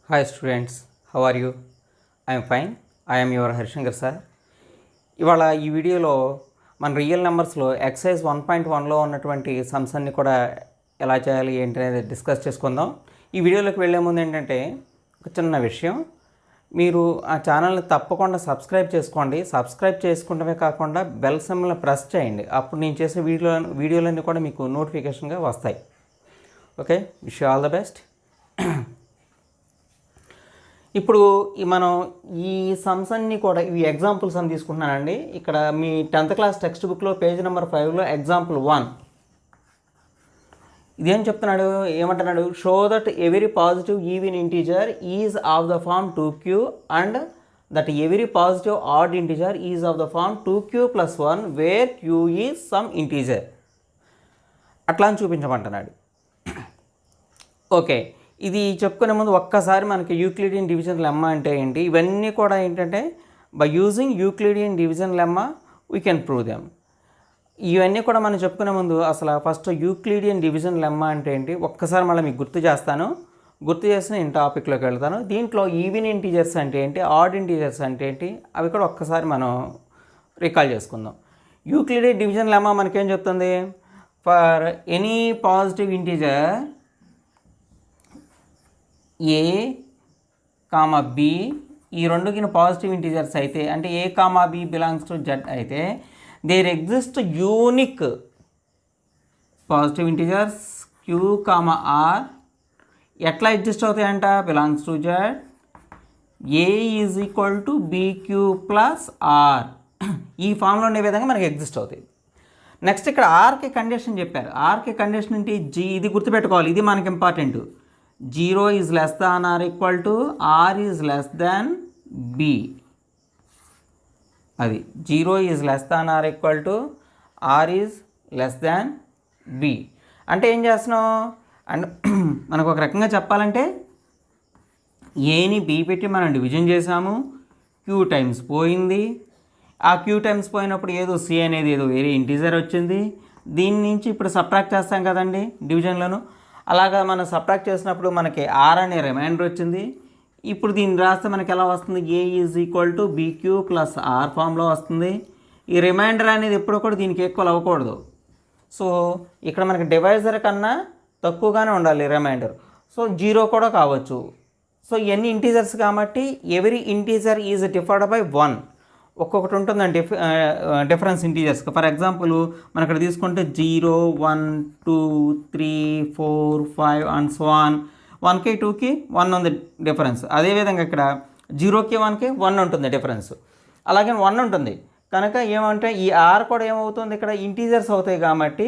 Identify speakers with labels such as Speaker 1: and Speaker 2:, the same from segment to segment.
Speaker 1: Hi students, how are you? I am fine. I am your Harshankar sir. ఇవాళ ఈ వీడియోలో మన real నెంబర్స్లో excise 1.1లో ఉన్నటువంటి సమ్స్ అన్ని కూడా ఎలా చేయాలి ఏంటి అనేది డిస్కస్ చేసుకుందాం. ఈ వీడియోలోకి వెళ్ళే ముందు ఏంటంటే ఒక చిన్న విషయం, మీరు ఆ ఛానల్ని తప్పకుండా సబ్స్క్రైబ్ చేసుకోండి. సబ్స్క్రైబ్ చేసుకుంటమే కాకుండా బెల్ సింబల్ని ప్రెస్ చేయండి. అప్పుడు నేను చేసే వీడియోలన్నీ కూడా మీకు నోటిఫికేషన్గా వస్తాయి. Okay, wish you all the best. ఇప్పుడు మనం ఈ సమ్స్ అన్నీ కూడా ఇవి ఎగ్జాంపుల్స్ అని తీసుకుంటున్నానండి. ఇక్కడ మీ 10th క్లాస్ టెక్స్ట్ బుక్లో పేజ్ నెంబర్ 5లో ఎగ్జాంపుల్ 1 ఇదేం చెప్తున్నాడు, ఏమంటున్నాడు, show that every positive even integer is of the form 2q and that every positive odd integer is of the form 2q + 1 where q is some integer. అట్లా అని చూపించమంటున్నాడు. Okay, ఇది చెప్పుకునే ముందు ఒక్కసారి మనకి యూక్లిడియన్ డివిజన్ లెమ్మా అంటే ఏంటి, ఇవన్నీ కూడా ఏంటంటే by using Euclidean division lemma we can prove them. ఇవన్నీ కూడా మనం చెప్పుకునే ముందు అసలు ఫస్ట్ యూక్లిడియన్ డివిజన్ లెమ్మా అంటే ఏంటి ఒక్కసారి మళ్ళీ మీకు గుర్తు చేసి నేను టాపిక్లోకి వెళ్తాను. దీంట్లో ఈవెన్ ఇంటీజర్స్ అంటే ఏంటి, ఆడ్ ఇంటీజర్స్ అంటే ఏంటి, అవి కూడా ఒక్కసారి మనం రికాల్ చేసుకుందాం. యూక్లిడియన్ డివిజన్ లెమ్మా మనకేం చెప్తుంది, for any positive integer A comma B, ఈ రెండుకి పాజిటివ్ ఇంటీజర్స్ అయితే అంటే A comma B belongs to Z అయితే there exist unique positive integers Q comma R ఎట్లా ఎగ్జిస్ట్ అవుతాయంట, belongs to Z A is equal to BQ plus R. ఈ ఫామ్లో ఉండే విధంగా మనకి ఎగ్జిస్ట్ అవుతాయి. నెక్స్ట్ ఇక్కడ ఆర్కి కండిషన్ చెప్పారు. ఆర్కి కండిషన్ ఏంటి, జీ, ఇది గుర్తుపెట్టుకోవాలి, ఇది మనకి important. 0 is less than or equal to r is less than b. అది 0 is less than or equal to r is less than b అంటే ఏం చేస్తున్నాం, అండ్ మనకు ఒక రకంగా చెప్పాలంటే ఏని బి పెట్టి మనం డివిజన్ చేసాము, క్యూ టైమ్స్ పోయింది. ఆ క్యూ టైమ్స్ పోయినప్పుడు ఏదో సి అనేది ఏదో వేరే ఇంటీజర్ వచ్చింది. దీని నుంచి ఇప్పుడు సబ్ట్రాక్ట్ చేస్తాం కదండి డివిజన్లను. అలాగా మనం సబ్ట్రాక్ట్ చేసినప్పుడు మనకి ఆర్ అనే రిమైండర్ వచ్చింది. ఇప్పుడు దీన్ని రాస్తే మనకి ఎలా వస్తుంది, A is equal to BQ plus R ఫామ్లో వస్తుంది. ఈ రిమైండర్ అనేది ఎప్పుడు కూడా దీనికి ఈక్వల్ అవ్వకూడదు. సో ఇక్కడ మనకి డివైజర్ కన్నా తక్కువగానే ఉండాలి రిమైండర్. సో 0 కూడా కావచ్చు. సో ఇవన్నీ ఇంటీజర్స్ కాబట్టి every integer is defied by 1. ఒక్కొక్కటి ఉంటుందండి డిఫరెన్స్ ఇంటీజర్స్. ఫర్ ఎగ్జాంపుల్ మనం ఇక్కడ తీసుకుంటే 0, 1, 2, 3, 4, 5 అండ్ సో ఆన్. 1కి 2కి 1 ఉంది డిఫరెన్స్. అదేవిధంగా ఇక్కడ 0కి 1కి 1 ఉంటుంది డిఫరెన్స్. అలాగే 1 ఉంటుంది కనుక ఏమంటే ఈ ఆర్ కూడా ఏమవుతుంది, ఇక్కడ ఇంటీజర్స్ అవుతాయి కాబట్టి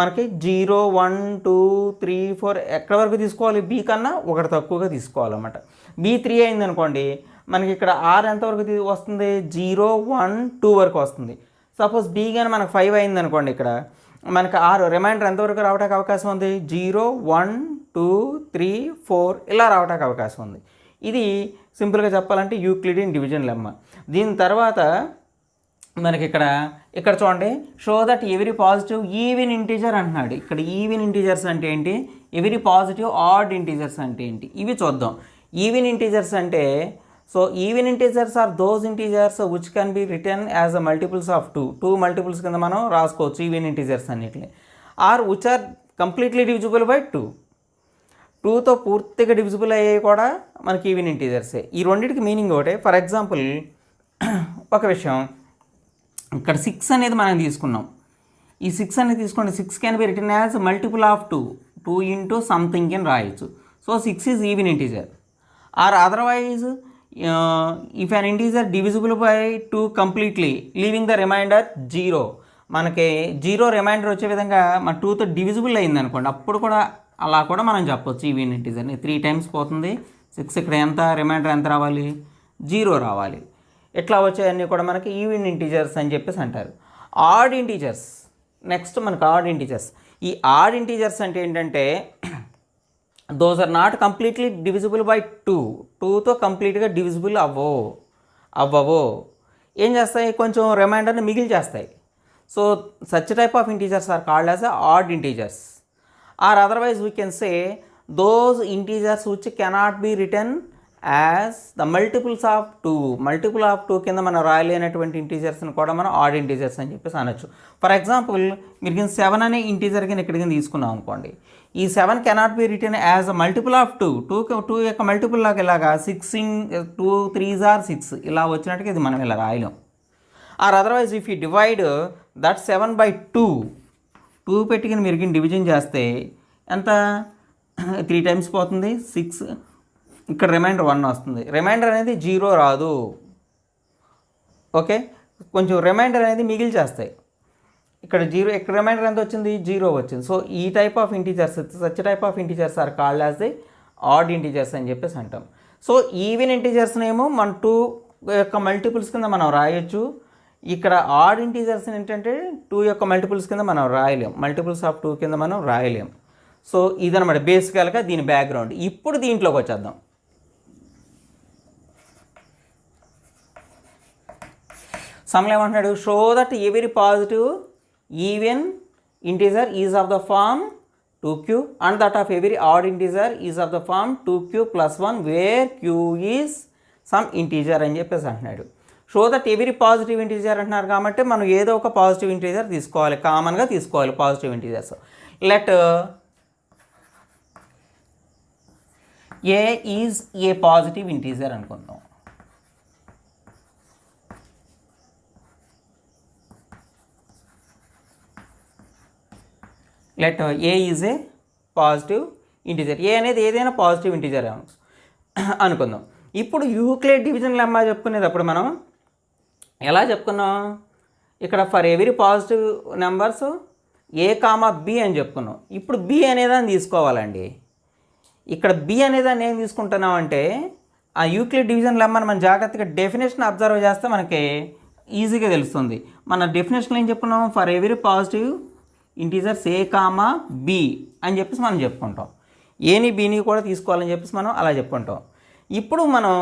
Speaker 1: మనకి 0, 1, 2, 3, 4 ఎక్కడి వరకు తీసుకోవాలి, బి కన్నా ఒకటి తక్కువగా తీసుకోవాలన్నమాట. బి 3 అయింది అనుకోండి, మనకి ఇక్కడ ఆర్ ఎంతవరకు వస్తుంది, 0, 1, 2 వరకు వస్తుంది. సపోజ్ బి కానీ మనకు 5 అయింది అనుకోండి, ఇక్కడ మనకి ఆర్ రిమైండర్ ఎంతవరకు రావడానికి అవకాశం ఉంది, 0, 1, 2, 3, 4 ఇలా రావడానికి అవకాశం ఉంది. ఇది సింపుల్గా చెప్పాలంటే యూక్లిడియన్ డివిజన్ లెమ్మా. దీని తర్వాత మనకి ఇక్కడ చూడండి, show that every positive even integer అంటున్నాడు. ఇక్కడ ఈవెన్ ఇంటీజర్స్ అంటే ఏంటి, ఎవరీ పాజిటివ్ ఆడ్ ఇంటీజర్స్ అంటే ఏంటి, ఇవి చూద్దాం. ఈవెన్ ఇంటీజర్స్ అంటే so even integers are those integers which can be return as a multiples of 2 multiples కింద మనం రాసుకోవచ్చు ఈవెన్ ఇంటీజర్స్ అన్నిటిని. Or which are completely divisible by 2తో పూర్తిగా డివిజిబుల్ అయ్యేవి కూడా మనకి ఈవెన్ ఇంటీజర్సే. ఈ రెండింటికి మీనింగ్ ఒకటే. ఫర్ ఎగ్జాంపుల్ ఒక విషయం, ఇక్కడ 6 అనేది మనం తీసుకున్నాం. ఈ 6 అనేది తీసుకోండి, 6 can be return as multiple of 2 into something అని రాయొచ్చు. So 6 is even integer. Or otherwise if an integer divisible by 2 completely leaving the remainder 0, మనకి 0 రిమైండర్ వచ్చే విధంగా మన 2తో డివిజిబుల్ అయింది అనుకోండి, అప్పుడు కూడా అలా కూడా మనం చెప్పొచ్చు ఈవెన్ ఇంటీజర్ని. 3 టైమ్స్ పోతుంది 6, ఇక్కడ ఎంత రిమైండర్ ఎంత రావాలి, 0 రావాలి. ఇట్లా వచ్చేవన్నీ కూడా మనకి ఈవెన్ ఇంటీజర్స్ అని చెప్పేసి అంటారు. ఆడ్ ఇంటీజర్స్, నెక్స్ట్ మనకు ఆడ్ ఇంటీజర్స్. ఈ ఆడ్ ఇంటీజర్స్ అంటే ఏంటంటే those are not completely divisible by 2తో కంప్లీట్గా డివిజిబుల్ అవ్వవు. ఏం చేస్తాయి, కొంచెం రిమైండర్ని మిగిలి చేస్తాయి. So such type of integers are called as odd integers. Or otherwise we can say those integers which cannot be written as the multiples of 2. Multiple of 2 కింద మనం రాయలేనటువంటి ఇంటీజర్స్ని కూడా మనం ఆడ్ ఇంటీజర్స్ అని చెప్పేసి అనొచ్చు. ఫర్ ఎగ్జాంపుల్ మీరు కింద 7 అనే ఇంటీజర్ కింద ఇక్కడ కింద తీసుకున్నాం అనుకోండి. ఈ 7 cannot be return as a multiple of 2. 2 యొక్క మల్టిపుల్ లాగా ఇలాగా 2 3s are 6 ఇలా వచ్చినట్టుగా ఇది మనం ఇలా రాయలేం. Or otherwise if you divide that 7 by 2 పెట్టుకుని మీరు డివిజన్ చేస్తే ఎంత 3 times పోతుంది 6. ఇక్కడ రిమైండర్ 1 వస్తుంది. రిమైండర్ అనేది 0 రాదు. ఓకే, కొంచెం రిమైండర్ అనేది మిగిల్చేస్తాయి. ఇక్కడ 0, ఇక్కడ రిమైండర్ ఎంత వచ్చింది 0 వచ్చింది. సో ఈ type of integers, such type of integers are called as the odd integers అని చెప్పేసి అంటాం. సో ఈవెన్ ఇంటీజర్స్నేమో మన 2 యొక్క మల్టిపుల్స్ కింద మనం రాయొచ్చు. ఇక్కడ ఆడ్ ఇంటీజర్స్ ఏంటంటే 2 యొక్క మల్టిపుల్స్ కింద మనం రాయలేం, మల్టిపుల్స్ ఆఫ్ 2 కింద మనం రాయలేం. సో ఇదనమాట బేసికల్గా దీని బ్యాక్గ్రౌండ్. ఇప్పుడు దీంట్లోకి వచ్చేద్దాం. సమ్లో ఏమంటున్నాడు, show that every positive even integer is of the form 2q and that of every odd integer is of the form 2q + 1 where q is some integer అని చెప్పేసి అంటున్నాడు. Show that every positive integer అంటున్నారు కాబట్టి మనం ఏదో ఒక positive integer తీసుకోవాలి, కామన్గా తీసుకోవాలి positive integers. Let A is a positive integer అనుకుందాం. Let A is a positive integer. A అనేది ఏదైనా పాజిటివ్ ఇంటీజర్ అనుకుందాం. ఇప్పుడు యూక్లిడ్ డివిజన్ లెమ్మా చెప్పుకునేటప్పుడు మనం ఎలా చెప్పుకున్నాం, ఇక్కడ for every positive numbers a comma b అని చెప్పుకున్నాం. ఇప్పుడు బి అనేదాన్ని తీసుకోవాలండి. ఇక్కడ బి అనేదాన్ని ఏం తీసుకుంటున్నాం అంటే ఆ యూక్లిడ్ డివిజన్ లెమ్మాని మనం జాగ్రత్తగా డెఫినేషన్ అబ్జర్వ్ చేస్తే మనకి ఈజీగా తెలుస్తుంది. మన డెఫినేషన్ ఏం చెప్పుకున్నాం, for every positive integers a comma b అని చెప్పేసి మనం చెప్పుకుంటాం. ఏని బీని కూడా తీసుకోవాలని చెప్పేసి మనం అలా చెప్పుకుంటాం. ఇప్పుడు మనం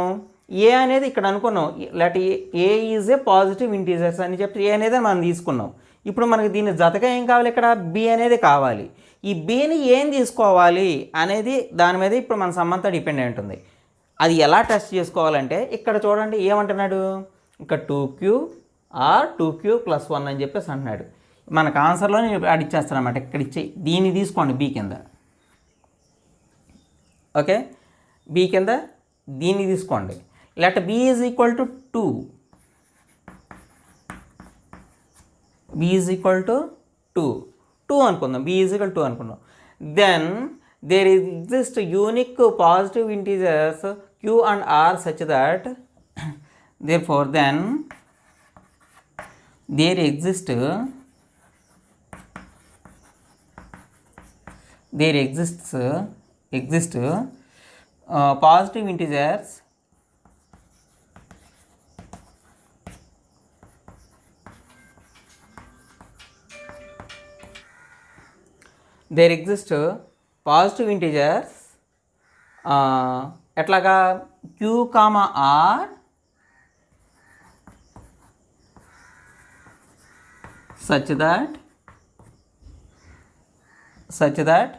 Speaker 1: ఏ అనేది ఇక్కడ అనుకున్నాం, let A is a positive integers అని చెప్పి ఏ అనేది మనం తీసుకున్నాం. ఇప్పుడు మనకి దీన్ని జతగా ఏం కావాలి, ఇక్కడ బి అనేది కావాలి. ఈ బిని ఏం తీసుకోవాలి అనేది దాని మీద ఇప్పుడు మన సమ్మంతా డిపెండ్ అయి ఉంటుంది. అది ఎలా టెస్ట్ చేసుకోవాలంటే ఇక్కడ చూడండి ఏమంటున్నాడు, ఇక్కడ 2q ఆర్ 2q + 1 అని చెప్పేసి అంటున్నాడు. మనకు ఆన్సర్లోనే అది ఇచ్చేస్తాను అన్నమాట. ఇక్కడ ఇచ్చే దీన్ని తీసుకోండి బి కింద. ఓకే, బి కింద దీన్ని తీసుకోండి. Let b is equal to 2. B is equal to 2 అనుకుందాం. బి ఈజ్ ఈక్వల్ 2 అనుకుందాం. Then there exist unique positive integers q and r such that therefore then there exist positive integers ఎట్లాగా q, r such that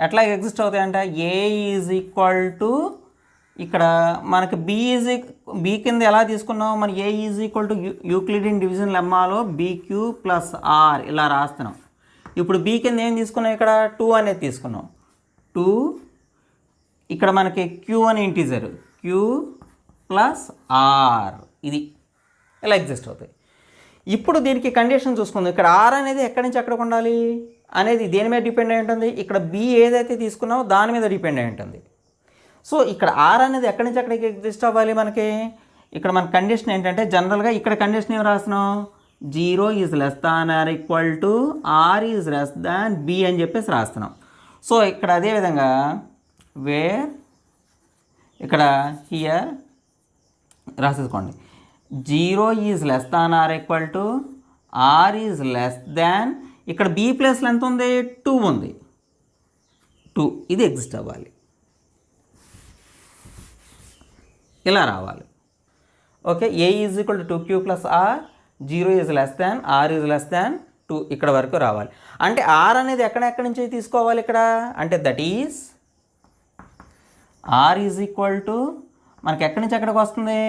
Speaker 1: ఎట్లా exist అవుతాయంటే A is equal to ఇక్కడ మనకి B కింద ఎలా తీసుకున్నాం, మన A is equal to Euclidean division లెమ్మాలో BQ + R ఇలా రాస్తున్నాం. ఇప్పుడు బి కింద ఏం తీసుకున్నాం, ఇక్కడ 2 అనేది తీసుకున్నాం. 2 ఇక్కడ మనకి q అనే ఇంటీజర్ q + r ఇది ఇలా ఎగ్జిస్ట్ అవుతాయి. ఇప్పుడు దీనికి కండిషన్ చూసుకుందాం. ఇక్కడ r అనేది ఎక్కడి నుంచి ఎక్కడికి ఉండాలి అనేది దేని మీద డిపెండ్ అయి ఉంటుంది, ఇక్కడ బి ఏదైతే తీసుకున్నామో దాని మీద డిపెండ్ అయి ఉంటుంది. సో ఇక్కడ r అనేది ఎక్కడి నుంచి ఎక్కడికి ఎగ్జిస్ట్ అవ్వాలి మనకి. ఇక్కడ మన కండిషన్ ఏంటంటే జనరల్గా ఇక్కడ కండిషన్ ఏం రాస్తున్నాం, 0 is less than or equal to r is less than b అని చెప్పేసి రాస్తున్నాం. సో ఇక్కడ అదేవిధంగా వేర్ ఇక్కడ హియర్ రాసేసుకోండి, 0 is less than or equal to r is less than, ఇక్కడ b ప్లేస్లో ఎంత ఉంది 2 ఉంది, 2 ఇది ఎగ్జిస్ట్ అవ్వాలి, ఇలా రావాలి. Okay, a is equal to 2q + r, 0 is less than, r is less దాన్ 2 ఇక్కడ వరకు రావాలి. అంటే r అనేది ఎక్కడి నుంచి తీసుకోవాలి ఇక్కడ అంటే that is r is equal to మనకి ఎక్కడి నుంచి ఎక్కడికి వస్తుంది,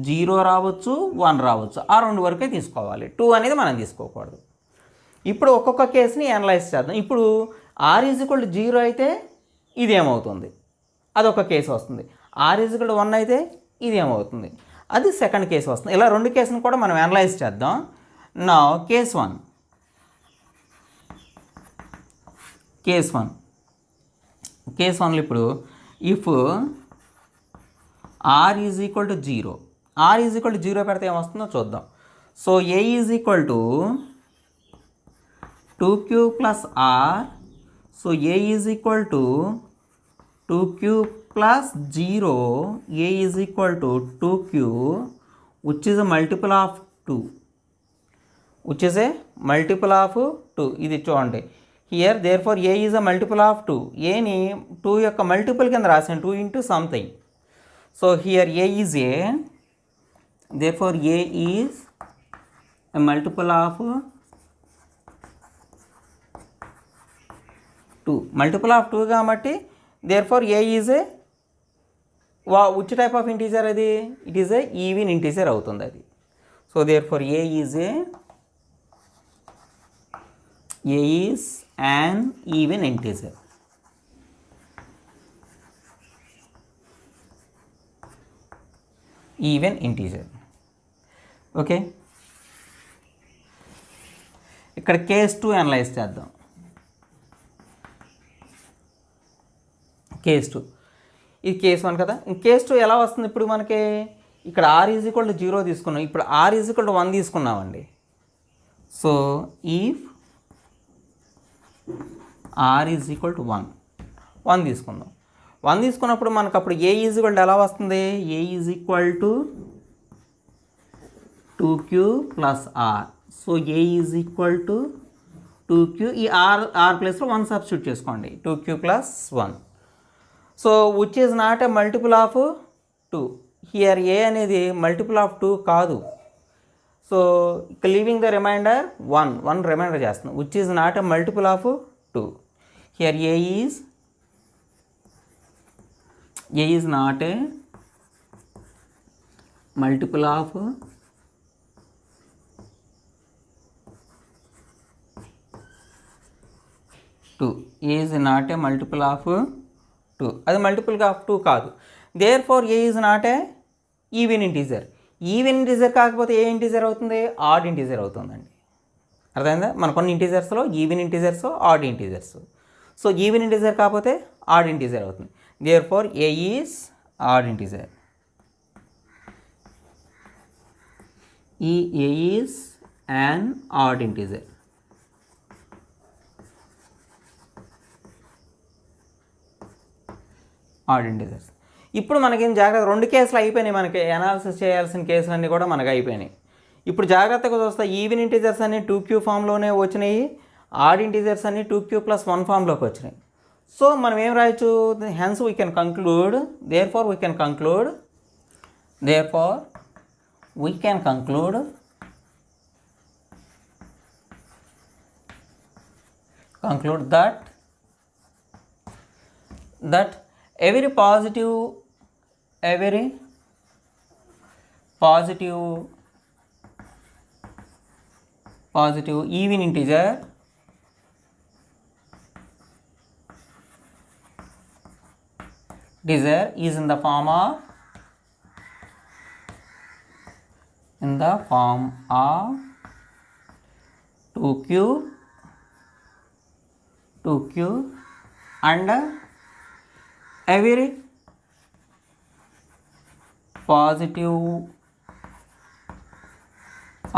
Speaker 1: 0 రావచ్చు, 1 రావచ్చు, ఆ 2 వరకే తీసుకోవాలి. 2 అనేది మనం తీసుకోకూడదు. ఇప్పుడు ఒక్కొక్క కేసుని అనలైజ్ చేద్దాం. ఇప్పుడు r = 0 అయితే ఇది ఏమవుతుంది, అదొక కేసు వస్తుంది. r = 1 అయితే ఇది ఏమవుతుంది, అది సెకండ్ కేసు వస్తుంది. ఇలా 2 కేసుని కూడా మనం అనలైజ్ చేద్దాం. నా కేస్ 1 కేస్ 1లో ఇప్పుడు ఇఫ్ r = 0, r = 0 పెడితే ఏమొస్తుందో చూద్దాం. So a = 2q + r. So a = 2q + 0, a = 2q, which is a multiple of 2, which is a multiple of 2. ఇది చూడండి here, therefore A is a multiple of 2. ఏని 2 యొక్క multiple కింద రాసాను, 2 × something. So here A is a, therefore A is a multiple of 2, multiple of 2 కాబట్టి therefore A is a which type of integer అది, it is a even integer అవుతుంది అది. So therefore A is an even integer. Even integer. Okay, ఇక్కడ case 2 analyse చేద్దాం. Case 2, ఇది case 1 కదా. Case 2 ఎలా వస్తుంది, ఇప్పుడు మనకి ఇక్కడ r = 0 తీసుకున్నాం, ఇప్పుడు r = 1 తీసుకున్నామండి. సో ఈఫ్ r = 1 తీసుకుందాం. 1 తీసుకున్నప్పుడు మనకు అప్పుడు a = ఎలా వస్తుంది, a = 2q + r. So a = 2q, ఈ r ప్లేస్లో 1 సబ్స్టిట్యూట్ చేసుకోండి, 2q + 1. So which is not a multiple of 2. Here a అనేది మల్టిపుల్ ఆఫ్ 2 కాదు. So leaving the remainder 1 remainder చేస్తున్నాం, which is not a multiple of 2. Here a is not a multiple of 2. A is not a multiple of 2. అది multiple of 2 కాదు. Therefore a is not a even integer. Even integer కాకపోతే a integer అవుతుంది, odd integer అవుతుందండి. అర్థమైందా, మన కొన్ని ఇంటీజర్స్లో even integers, odd integers. So even integer కాకపోతే ఆడ్ ఇంటీజర్ అవుతుంది. Therefore A is odd integer. ఈ A is an odd integer. Odd integers. ఇప్పుడు మనకేం జాగ్రత్త, 2 కేసులు అయిపోయినాయి, మనకి అనాలిసిస్ చేయాల్సిన కేసులన్నీ కూడా మనకు అయిపోయినాయి. ఇప్పుడు జాగ్రత్తగా చూస్తే ఈవెన్ ఇంటీజర్స్ అన్ని 2q ఫామ్లోనే వచ్చినాయి, ఆడ్ ఇంటీజర్స్ అన్ని 2q + 1 ఫామ్లోకి వచ్చినాయి. సో మనం ఏం రాయొచ్చు, hence we can conclude, therefore we can conclude that every positive even integer is in the form of 2q and every positive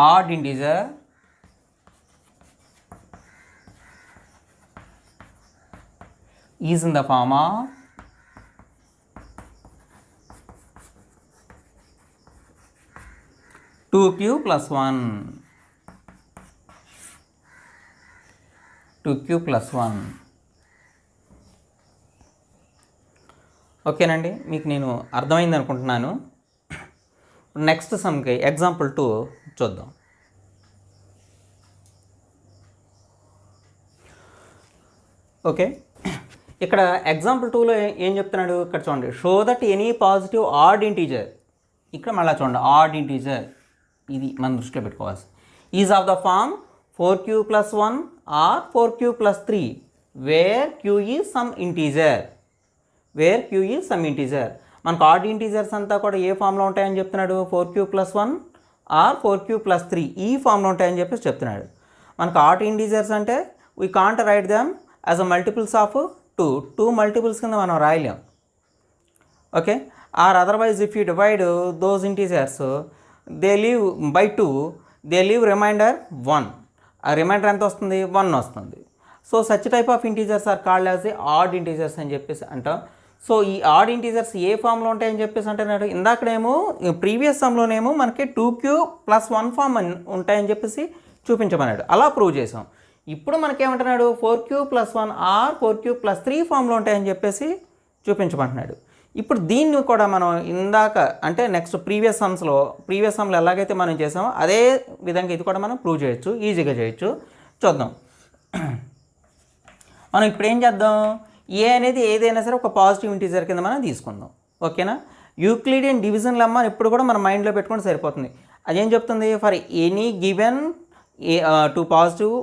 Speaker 1: odd integer is in the form of 2q + 1. 2q + 1. ఓకేనండి, మీకు నేను అర్థమైంది అనుకుంటున్నాను. Next సమ్కి example 2 చూద్దాం. Okay, ఇక్కడ example 2లో ఏం చెప్తున్నాడు ఇక్కడ చూడండి, show that any positive odd integer. ఇక్కడ మళ్ళీ చూడండి ఆడ్ ఇంటీజర్, ఇది మనం దృష్టిలో పెట్టుకోవాల్సి, is of the form 4q + 1 or 4q + 3 where q is some integer. మనకు ఆడ్ ఇంటీజర్స్ అంతా కూడా ఏ ఫామ్లో ఉంటాయని చెప్తున్నాడు, 4q + 1 ఆర్ 4q + 3 ఈ ఫామ్లో ఉంటాయని చెప్పేసి చెప్తున్నాడు. మనకు ఆడ్ ఇంటీజర్స్ అంటే we can't write them as a multiples of 2 multiples కింద మనం రాయలేం. Okay, or otherwise if you divide those integers they leave by 2 they leave remainder 1. ఆ రిమైండర్ ఎంత వస్తుంది, 1 వస్తుంది. So such type of integers are called as the odd integers అని చెప్పేసి అంటాం. సో ఈ ఆడ్ ఇంటీజర్స్ ఏ ఫామ్లో ఉంటాయని చెప్పేసి అంటున్నాడు. ఇందాకనేమో ప్రీవియస్ సమ్లోనేమో మనకి 2q + 1 ఫామ్ ఉంటాయని చెప్పేసి చూపించమన్నాడు, అలా ప్రూవ్ చేసాం. ఇప్పుడు మనకేమంటున్నాడు 4q + 1 ఆర్ 4q + 3 ఫామ్లో ఉంటాయని చెప్పేసి చూపించమంటున్నాడు. ఇప్పుడు దీన్ని కూడా మనం ఇందాక అంటే నెక్స్ట్ ప్రీవియస్ సమ్లో ఎలాగైతే మనం చేసామో అదే విధంగా ఇది కూడా మనం ప్రూవ్ చేయొచ్చు, ఈజీగా చేయొచ్చు. చూద్దాం. మనం ఇప్పుడు ఏం చేద్దాం, ఏ అనేది ఏదైనా సరే ఒక పాజిటివ్ ఇంటీజర్ కింద మనం తీసుకుందాం. ఓకేనా, యూక్లిడియన్ డివిజన్ లెమ్మా ఎప్పుడు కూడా మన మైండ్లో పెట్టుకుంటే సరిపోతుంది. అదేం చెప్తుంది, for any given 2 positive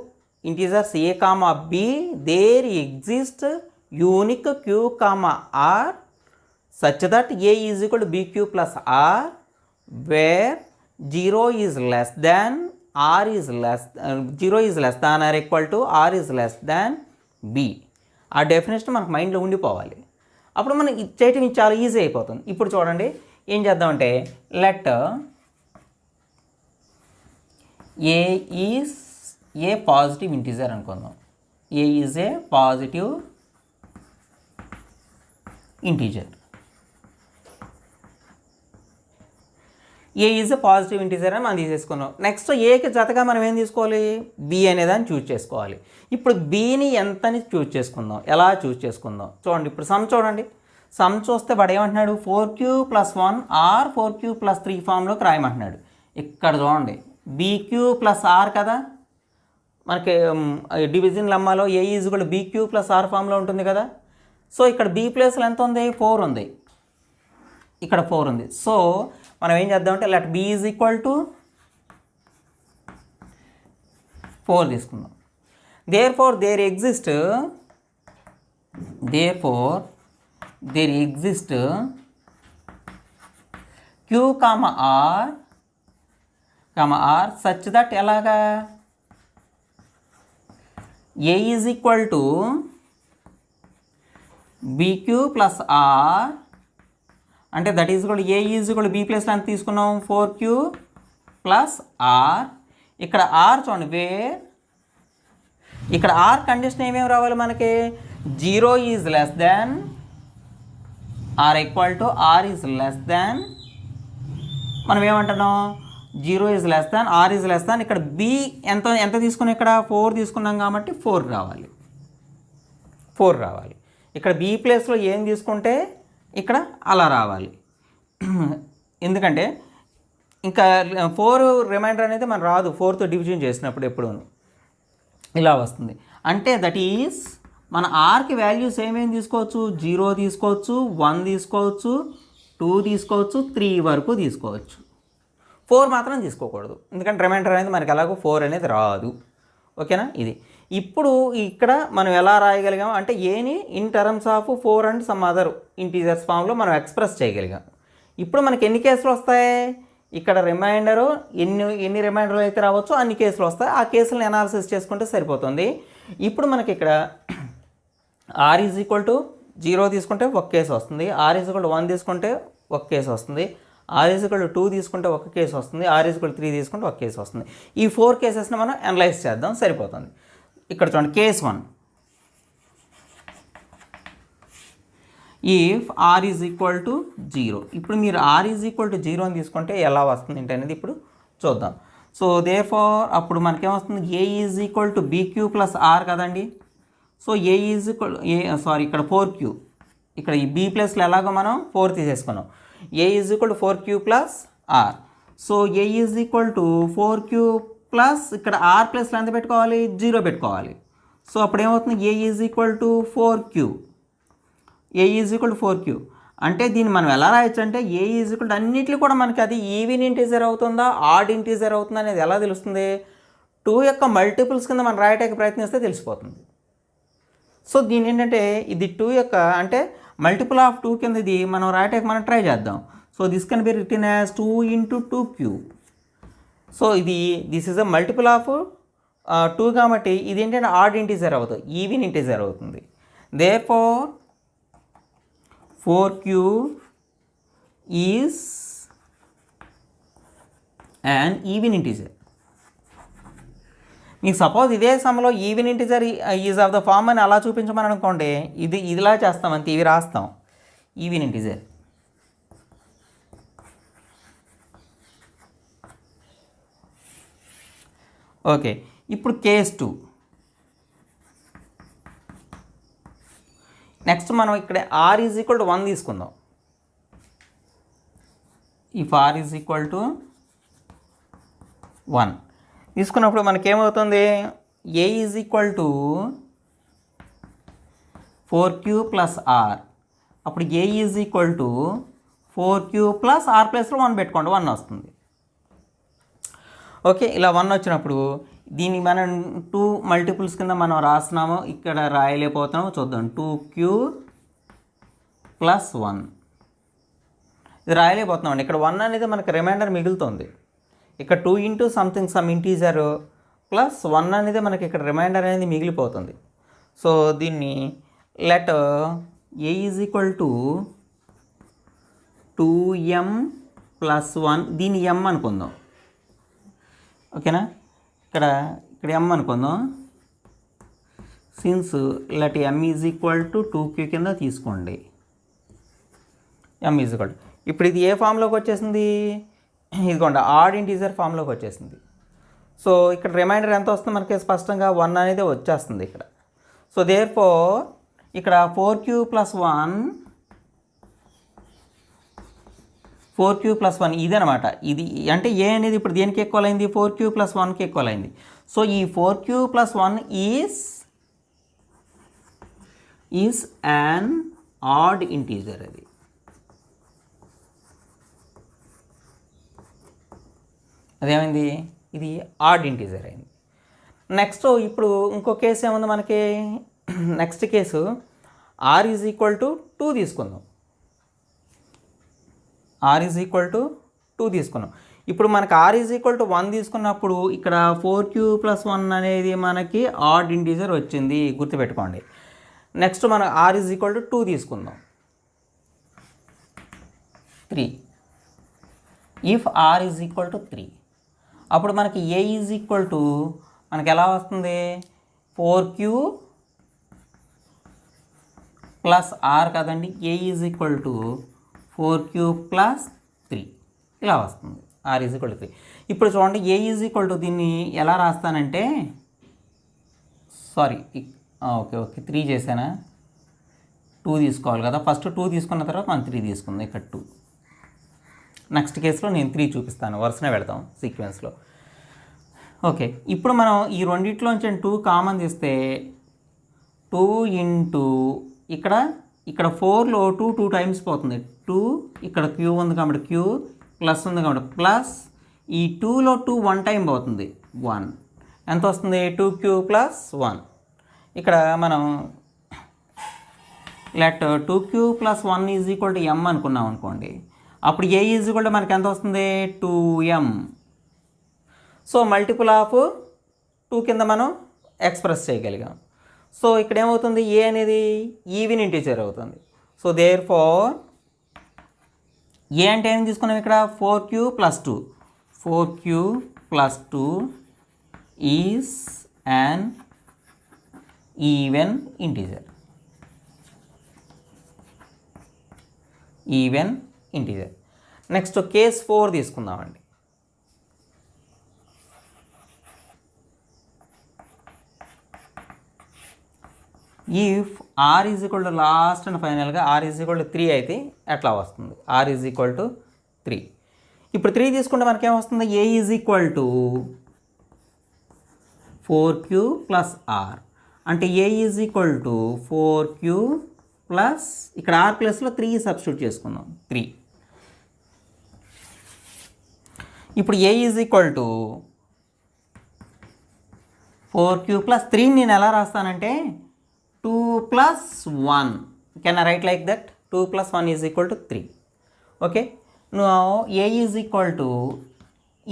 Speaker 1: integers a, b there exist unique q, r such that a is equal to bq plus r where 0 is less than r is less 0 is less than or equal to r is less than b. ఆ definition మనకు మైండ్లో ఉండిపోవాలి. అప్పుడు మనం చేయటం చాలా easy అయిపోతుంది. ఇప్పుడు చూడండి ఏం చేద్దామంటే let A is a positive integer అనుకుందాం. A is a positive integer. A is a positive integer అని మనం తీసేసుకున్నాం. నెక్స్ట్ ఏకి జతగా మనం ఏం తీసుకోవాలి, బి అనేదాన్ని చూజ్ చేసుకోవాలి. ఇప్పుడు బీని ఎంతని చూజ్ చేసుకుందాం, ఎలా చూజ్ చేసుకుందాం చూడండి. ఇప్పుడు సమ్ చూడండి, సమ్ చూస్తే వాడు ఏమంటున్నాడు 4q + 1 ఆర్ 4q + 3 ఫామ్లోకి రాయమంటున్నాడు. ఇక్కడ చూడండి bq + r కదా, మనకి డివిజన్ లెమ్మాలో ఏ ఈజ్ కూడా bq + r ఫామ్లో ఉంటుంది కదా. సో ఇక్కడ b ప్లేస్లో ఎంత ఉంది, 4 ఉంది, ఇక్కడ 4 ఉంది. సో మనం ఏం చేద్దామంటే let b is equal to 4 తీసుకుందాం. therefore there exist q, r such that ఎలాగా a is equal to bq + r అంటే దట్ ఈజ్ కూడా a ఈజ్ కూడా b ప్లేస్లో ఎంత తీసుకున్నాం 4q + r. ఇక్కడ r చూడండి వేర్, ఇక్కడ r కండిషన్ ఏమేమి రావాలి మనకి, 0 is less than or equal to r is less దాన్, మనం ఏమంటున్నాం 0 is less than are is less than. ఇక్కడ b ఎంత తీసుకున్నాం, ఇక్కడ 4 తీసుకున్నాం కాబట్టి 4 రావాలి. ఇక్కడ b ప్లేస్లో ఏం తీసుకుంటే ఇక్కడ అలా రావాలి. ఎందుకంటే ఇంకా 4 రిమైండర్ అనేది మన రాదు, 4తో డివిజన్ చేసినప్పుడు ఎప్పుడు ఇలా వస్తుంది. అంటే దట్ ఈస్ మన ఆర్కి వాల్యూస్ ఏమేమి తీసుకోవచ్చు, 0 తీసుకోవచ్చు, 1 తీసుకోవచ్చు, 2 తీసుకోవచ్చు, 3 వరకు తీసుకోవచ్చు. 4 మాత్రం తీసుకోకూడదు, ఎందుకంటే రిమైండర్ అనేది మనకి ఎలాగో 4 అనేది రాదు. ఓకేనా, ఇది ఇప్పుడు ఇక్కడ మనం ఎలా రాయగలిగాం అంటే ఏని in terms of 4 and some other integers ఫామ్లో మనం ఎక్స్ప్రెస్ చేయగలిగాం. ఇప్పుడు మనకి ఎన్ని కేసులు వస్తాయి, ఇక్కడ రిమైండరు ఎన్ని రిమైండర్లు అయితే రావచ్చో అన్ని కేసులు వస్తాయి. ఆ కేసులను అనాలిసిస్ చేసుకుంటే సరిపోతుంది. ఇప్పుడు మనకి ఇక్కడ ఆర్ ఈజ్ ఈక్వల్ టు 0 తీసుకుంటే ఒక కేసు వస్తుంది, ఆర్ ఈజ్ ఈక్వల్ టు 1 తీసుకుంటే ఒక కేసు వస్తుంది, ఆర్ ఈజ్ ఈక్వల్ టు 2 తీసుకుంటే ఒక కేసు వస్తుంది, ఆర్ ఈజ్ ఈక్వల్ టు 3 తీసుకుంటే ఒక కేసు వస్తుంది. ఈ 4 కేసెస్ని మనం అనలైజ్ చేద్దాం, సరిపోతుంది. ఇక్కడ చూడండి case 1, if are is equal to 0. ఇప్పుడు మీరు ఆర్ ఈజ్ ఈక్వల్ టు 0 అని తీసుకుంటే ఎలా వస్తుంది ఏంటి అనేది ఇప్పుడు చూద్దాం. సో దేర్ఫోర్ అప్పుడు మనకేమొస్తుంది, A is equal to bq + r కదండి. సో ఏ ఈజ్ ఈక్వల్ ఇక్కడ 4q, ఇక్కడ ఈ b ప్లస్లో ఎలాగో మనం 4 తీసేసుకున్నాం. A is equal to 4q + r. So A is equal to 4q plus ఇక్కడ r ప్లస్లో ఎంత పెట్టుకోవాలి, 0 పెట్టుకోవాలి. సో అప్పుడు ఏమవుతుంది, A is equal to 4q A is equal to 4q. అంటే దీన్ని మనం ఎలా రాయొచ్చు అంటే ఏ ఈజ్ ఈక్వల్ టు అన్నింటిలో కూడా మనకి అది ఈవెన్ ఇంటీజర్ అవుతుందా ఆడ్ ఇంటీజర్ అవుతుందా అనేది ఎలా తెలుస్తుంది? 2 యొక్క మల్టిపుల్స్ కింద మనం రాయటానికి ప్రయత్నిస్తే తెలిసిపోతుంది. సో దీని ఏంటంటే ఇది 2 యొక్క అంటే మల్టిపుల్ ఆఫ్ 2 కింద ఇది మనం రాయటానికి మనం ట్రై చేద్దాం. So this can be written as 2 × 2q. So this is a multiple of 2 కాబట్టి ఇది ఏంటంటే ఆడ్ ఇంటీజర్ అవుతుంది, ఈవెన్ ఇంటీజర్ అవుతుంది. Therefore 4q is an even integer. మీకు సపోజ్ ఇదే సమలో even integer is of the form అని అలా చూపించమని అనుకోండి, ఇదిలా చేస్తాం అంతే, ఇవి రాస్తాం ఈవెన్ ఇంటీజర్. ఓకే, ఇప్పుడు కేస్ 2. నెక్స్ట్ మనం ఇక్కడ ఆర్ ఈజ్ ఈక్వల్ టు 1 తీసుకుందాం. If are is equal to 1 తీసుకున్నప్పుడు మనకేమవుతుంది? ఏ is equal to 4q plus R. అప్పుడు ఏ is equal to 4q plus are ప్లస్లో 1 పెట్టుకోండి, 1 వస్తుంది. ఓకే, ఇలా 1 వచ్చినప్పుడు దీన్ని మనం 2 మల్టిపుల్స్ కింద మనం రాస్తున్నాము, ఇక్కడ రాయలేకపోతున్నాము. చూద్దాం, 2q ప్లస్ 1 ఇది రాయలేకపోతున్నామండి. ఇక్కడ 1 అనేది మనకు రిమైండర్ మిగులుతుంది. ఇక్కడ 2 × సంథింగ్ సమ్ ఇంటీజర్ ప్లస్ 1 అనేది మనకి ఇక్కడ రిమైండర్ అనేది మిగిలిపోతుంది. సో దీన్ని let A is equal to 2m plus 1, దీన్ని m అనుకుందాం. ఓకేనా, ఇక్కడ m అనుకుందాం. Since let m is equal to 2q కింద తీసుకోండి. m ఈజ్ ఈక్వల్ టు ఇప్పుడు ఇది ఏ ఫామ్లోకి వచ్చేసింది? ఇదిగోండి ఆడ్ ఇంటీజర్ ఫామ్లోకి వచ్చేసింది. సో ఇక్కడ రిమైండర్ ఎంత వస్తుంది మనకి? స్పష్టంగా 1 అనేది వచ్చేస్తుంది ఇక్కడ. సో దేర్ఫోర్ ఇక్కడ 4q ప్లస్ 1 ఇదనమాట. ఇది అంటే ఏ అనేది ఇప్పుడు దేనికి ఈక్వల్ అయింది? 4q ప్లస్ 1కి ఈక్వల్ అయింది. సో ఈ 4q plus 1 is an odd integer. అది అదేమైంది? ఇది ఆడ్ ఇంటీజర్ అయింది. నెక్స్ట్ ఇప్పుడు ఇంకో కేసు ఏముంది మనకి? Next case r is equal to 2 తీసుకుందాం. ఆర్ ఈజ్ ఈక్వల్ టు 2 తీసుకున్నాం. ఇప్పుడు మనకి ఆర్ ఈజ్ ఈక్వల్ టు 1 తీసుకున్నప్పుడు ఇక్కడ 4q ప్లస్ 1 అనేది మనకి ఆడ్ ఇంటీజర్ వచ్చింది, గుర్తుపెట్టుకోండి. నెక్స్ట్ మనం ఆర్ ఈజ్ ఈక్వల్ టు 2 తీసుకుందాం. 3 if are is equal to 3 అప్పుడు మనకి ఏ ఈజ్ ఈక్వల్ టు మనకి ఎలా వస్తుంది? 4q ప్లస్ ఆర్ కదండి. A is equal to 4q plus 3 ఇలా వస్తుంది. R is equal to 3. ఇప్పుడు చూడండి, ఏ ఈజ్ ఈక్వల్ టు దీన్ని ఎలా రాస్తానంటే, సారీ ఓకే 3 చేశానా? 2 తీసుకోవాలి కదా. ఫస్ట్ 2 తీసుకున్న తర్వాత మనం 3 తీసుకుందాం. ఇక్కడ 2. నెక్స్ట్ కేసులో నేను 3 చూపిస్తాను, వరుసనే పెడతాం సీక్వెన్స్లో. ఓకే, ఇప్పుడు మనం ఈ రెండిట్లోంచి 2 కామన్ తీస్తే 2 ఇంటూ ఇక్కడ 4లో 2 టైమ్స్ పోతుంది. 2 ఇక్కడ q ఉంది కాబట్టి q ప్లస్ ఉంది కాబట్టి ప్లస్, ఈ 2లో 2 1 టైం పోతుంది 1. ఎంత వస్తుంది? 2q plus 1. ఇక్కడ మనం let 2q plus 1 is equal to m అనుకున్నాం అనుకోండి. అప్పుడు ఏ ఈజ్ ఈక్వల్ టు మనకి ఎంత వస్తుంది? 2m. సో మల్టిపుల్ ఆఫ్ 2 కింద మనం ఎక్స్ప్రెస్ చేయగలిగాం. సో ఇక్కడ ఏమవుతుంది? ఏ అనేది ఈవెన్ ఇంటీజర్ అవుతుంది. సో దేర్ ఫోర్ ఏ అంటే ఏం తీసుకున్నాం ఇక్కడ? 4q plus 2. 4q plus 2 is an even integer. Even integer. Next case 4 తీసుకుందామండి. If are is equal to last and ఫైనల్గా ఆర్ ఈజ్ ఈక్వల్ టు 3 అయితే ఎట్లా వస్తుంది? R is equal to 3. ఇప్పుడు 3 తీసుకుంటే మనకేమొస్తుంది? A is equal to 4q plus R. అంటే A is equal to 4q plus ఇక్కడ ఆర్ ప్లస్లో 3 సబ్స్టిట్యూట్ చేసుకుందాం 3. ఇప్పుడు A is equal to 4q plus 3 నేను ఎలా రాస్తానంటే 2 plus 1. Can I write like that? 2 plus 1 is equal to 3. Okay, A is equal to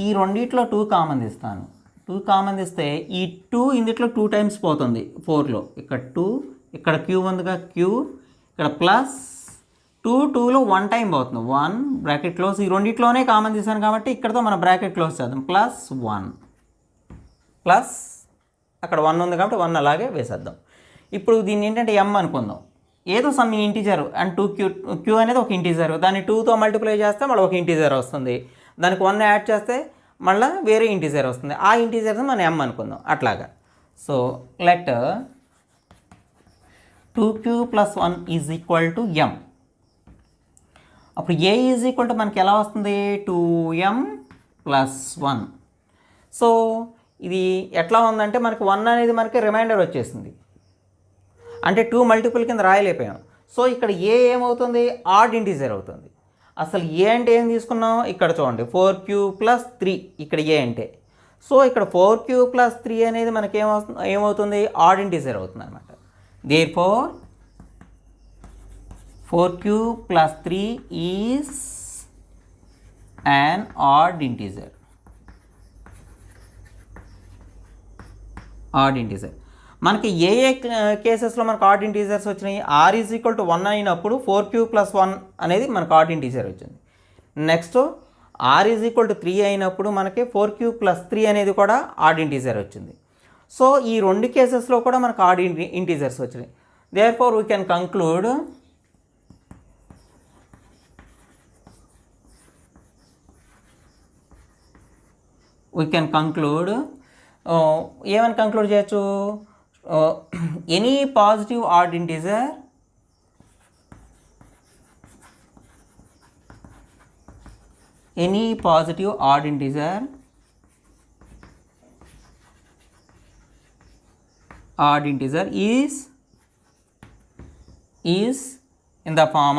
Speaker 1: ఈ రెండిట్లో 2 కామన్ తీస్తాను. 2 కామన్ తీస్తే ఈ 2 ఇందుట్లో 2 టైమ్స్ పోతుంది 4లో. ఇక్కడ 2, ఇక్కడ క్యూ ఉందిగా క్యూ, ఇక్కడ ప్లస్ 2 2లో 1 టైం పోతుంది 1 బ్రాకెట్ క్లోజ్. ఈ రెండిట్లోనే కామన్ తీసాను కాబట్టి ఇక్కడతో మనం బ్రాకెట్ క్లోజ్ చేద్దాం. ప్లస్ 1 ప్లస్ అక్కడ 1 ఉంది కాబట్టి 1 అలాగే వేసేద్దాం. ఇప్పుడు దీన్ని ఏంటంటే m అనుకుందాం. ఏదో సమ్ ఇంటీజర్ అండ్ 2q అనేది ఒక ఇంటీజర్, దాన్ని 2తో మల్టిప్లై చేస్తే మళ్ళీ ఒక ఇంటీజర్ వస్తుంది, దానికి 1 యాడ్ చేస్తే మళ్ళీ వేరే ఇంటీజర్ వస్తుంది. ఆ ఇంటీజర్ని మనం m అనుకుందాం అట్లాగా. So let 2q plus 1 is equal to m. అప్పుడు ఏ ఈజ్ ఈక్వల్ టు మనకి ఎలా వస్తుంది 2m ప్లస్ 1. సో ఇది ఎట్లా ఉందంటే మనకి 1 అనేది మనకి రిమైండర్ వచ్చేసింది, అంటే 2 మల్టిపుల్ కింద రాయలేకపోయాం. సో ఇక్కడ ఏ ఏమవుతుంది ఆడ్ ఇంటీజర్ అవుతుంది. అసలు ఏ అంటే ఏం తీసుకున్నాం ఇక్కడ చూడండి 4q ప్లస్ 3 ఇక్కడ ఏ అంటే. సో ఇక్కడ 4q ప్లస్ 3 అనేది మనకి ఏమవుతుంది ఆడ్ ఇంటీజర్ అవుతుంది అనమాట. Therefore 4q plus 3 is an odd integer. Odd integer మనకి ఏ కేసెస్లో మనకు ఆడ్ ఇంటీజర్స్ వచ్చినాయి? r ఈజ్ ఈక్వల్ టు 1 అయినప్పుడు 4q ప్లస్ 1 అనేది మనకు ఆడ్ ఇంటీజర్ వచ్చింది. Next r is equal to 3 అయినప్పుడు మనకి 4q ప్లస్ 3 అనేది కూడా ఆడ్ ఇంటీజర్ వచ్చింది. సో ఈ రెండు కేసెస్లో కూడా మనకు ఆడ్ ఇంటీజర్స్ వచ్చినాయి. దేర్ఫోర్ వీ కెన్ కంక్లూడ్ ఏమని కంక్లూడ్ చేయొచ్చు? Any positive odd integer is in the form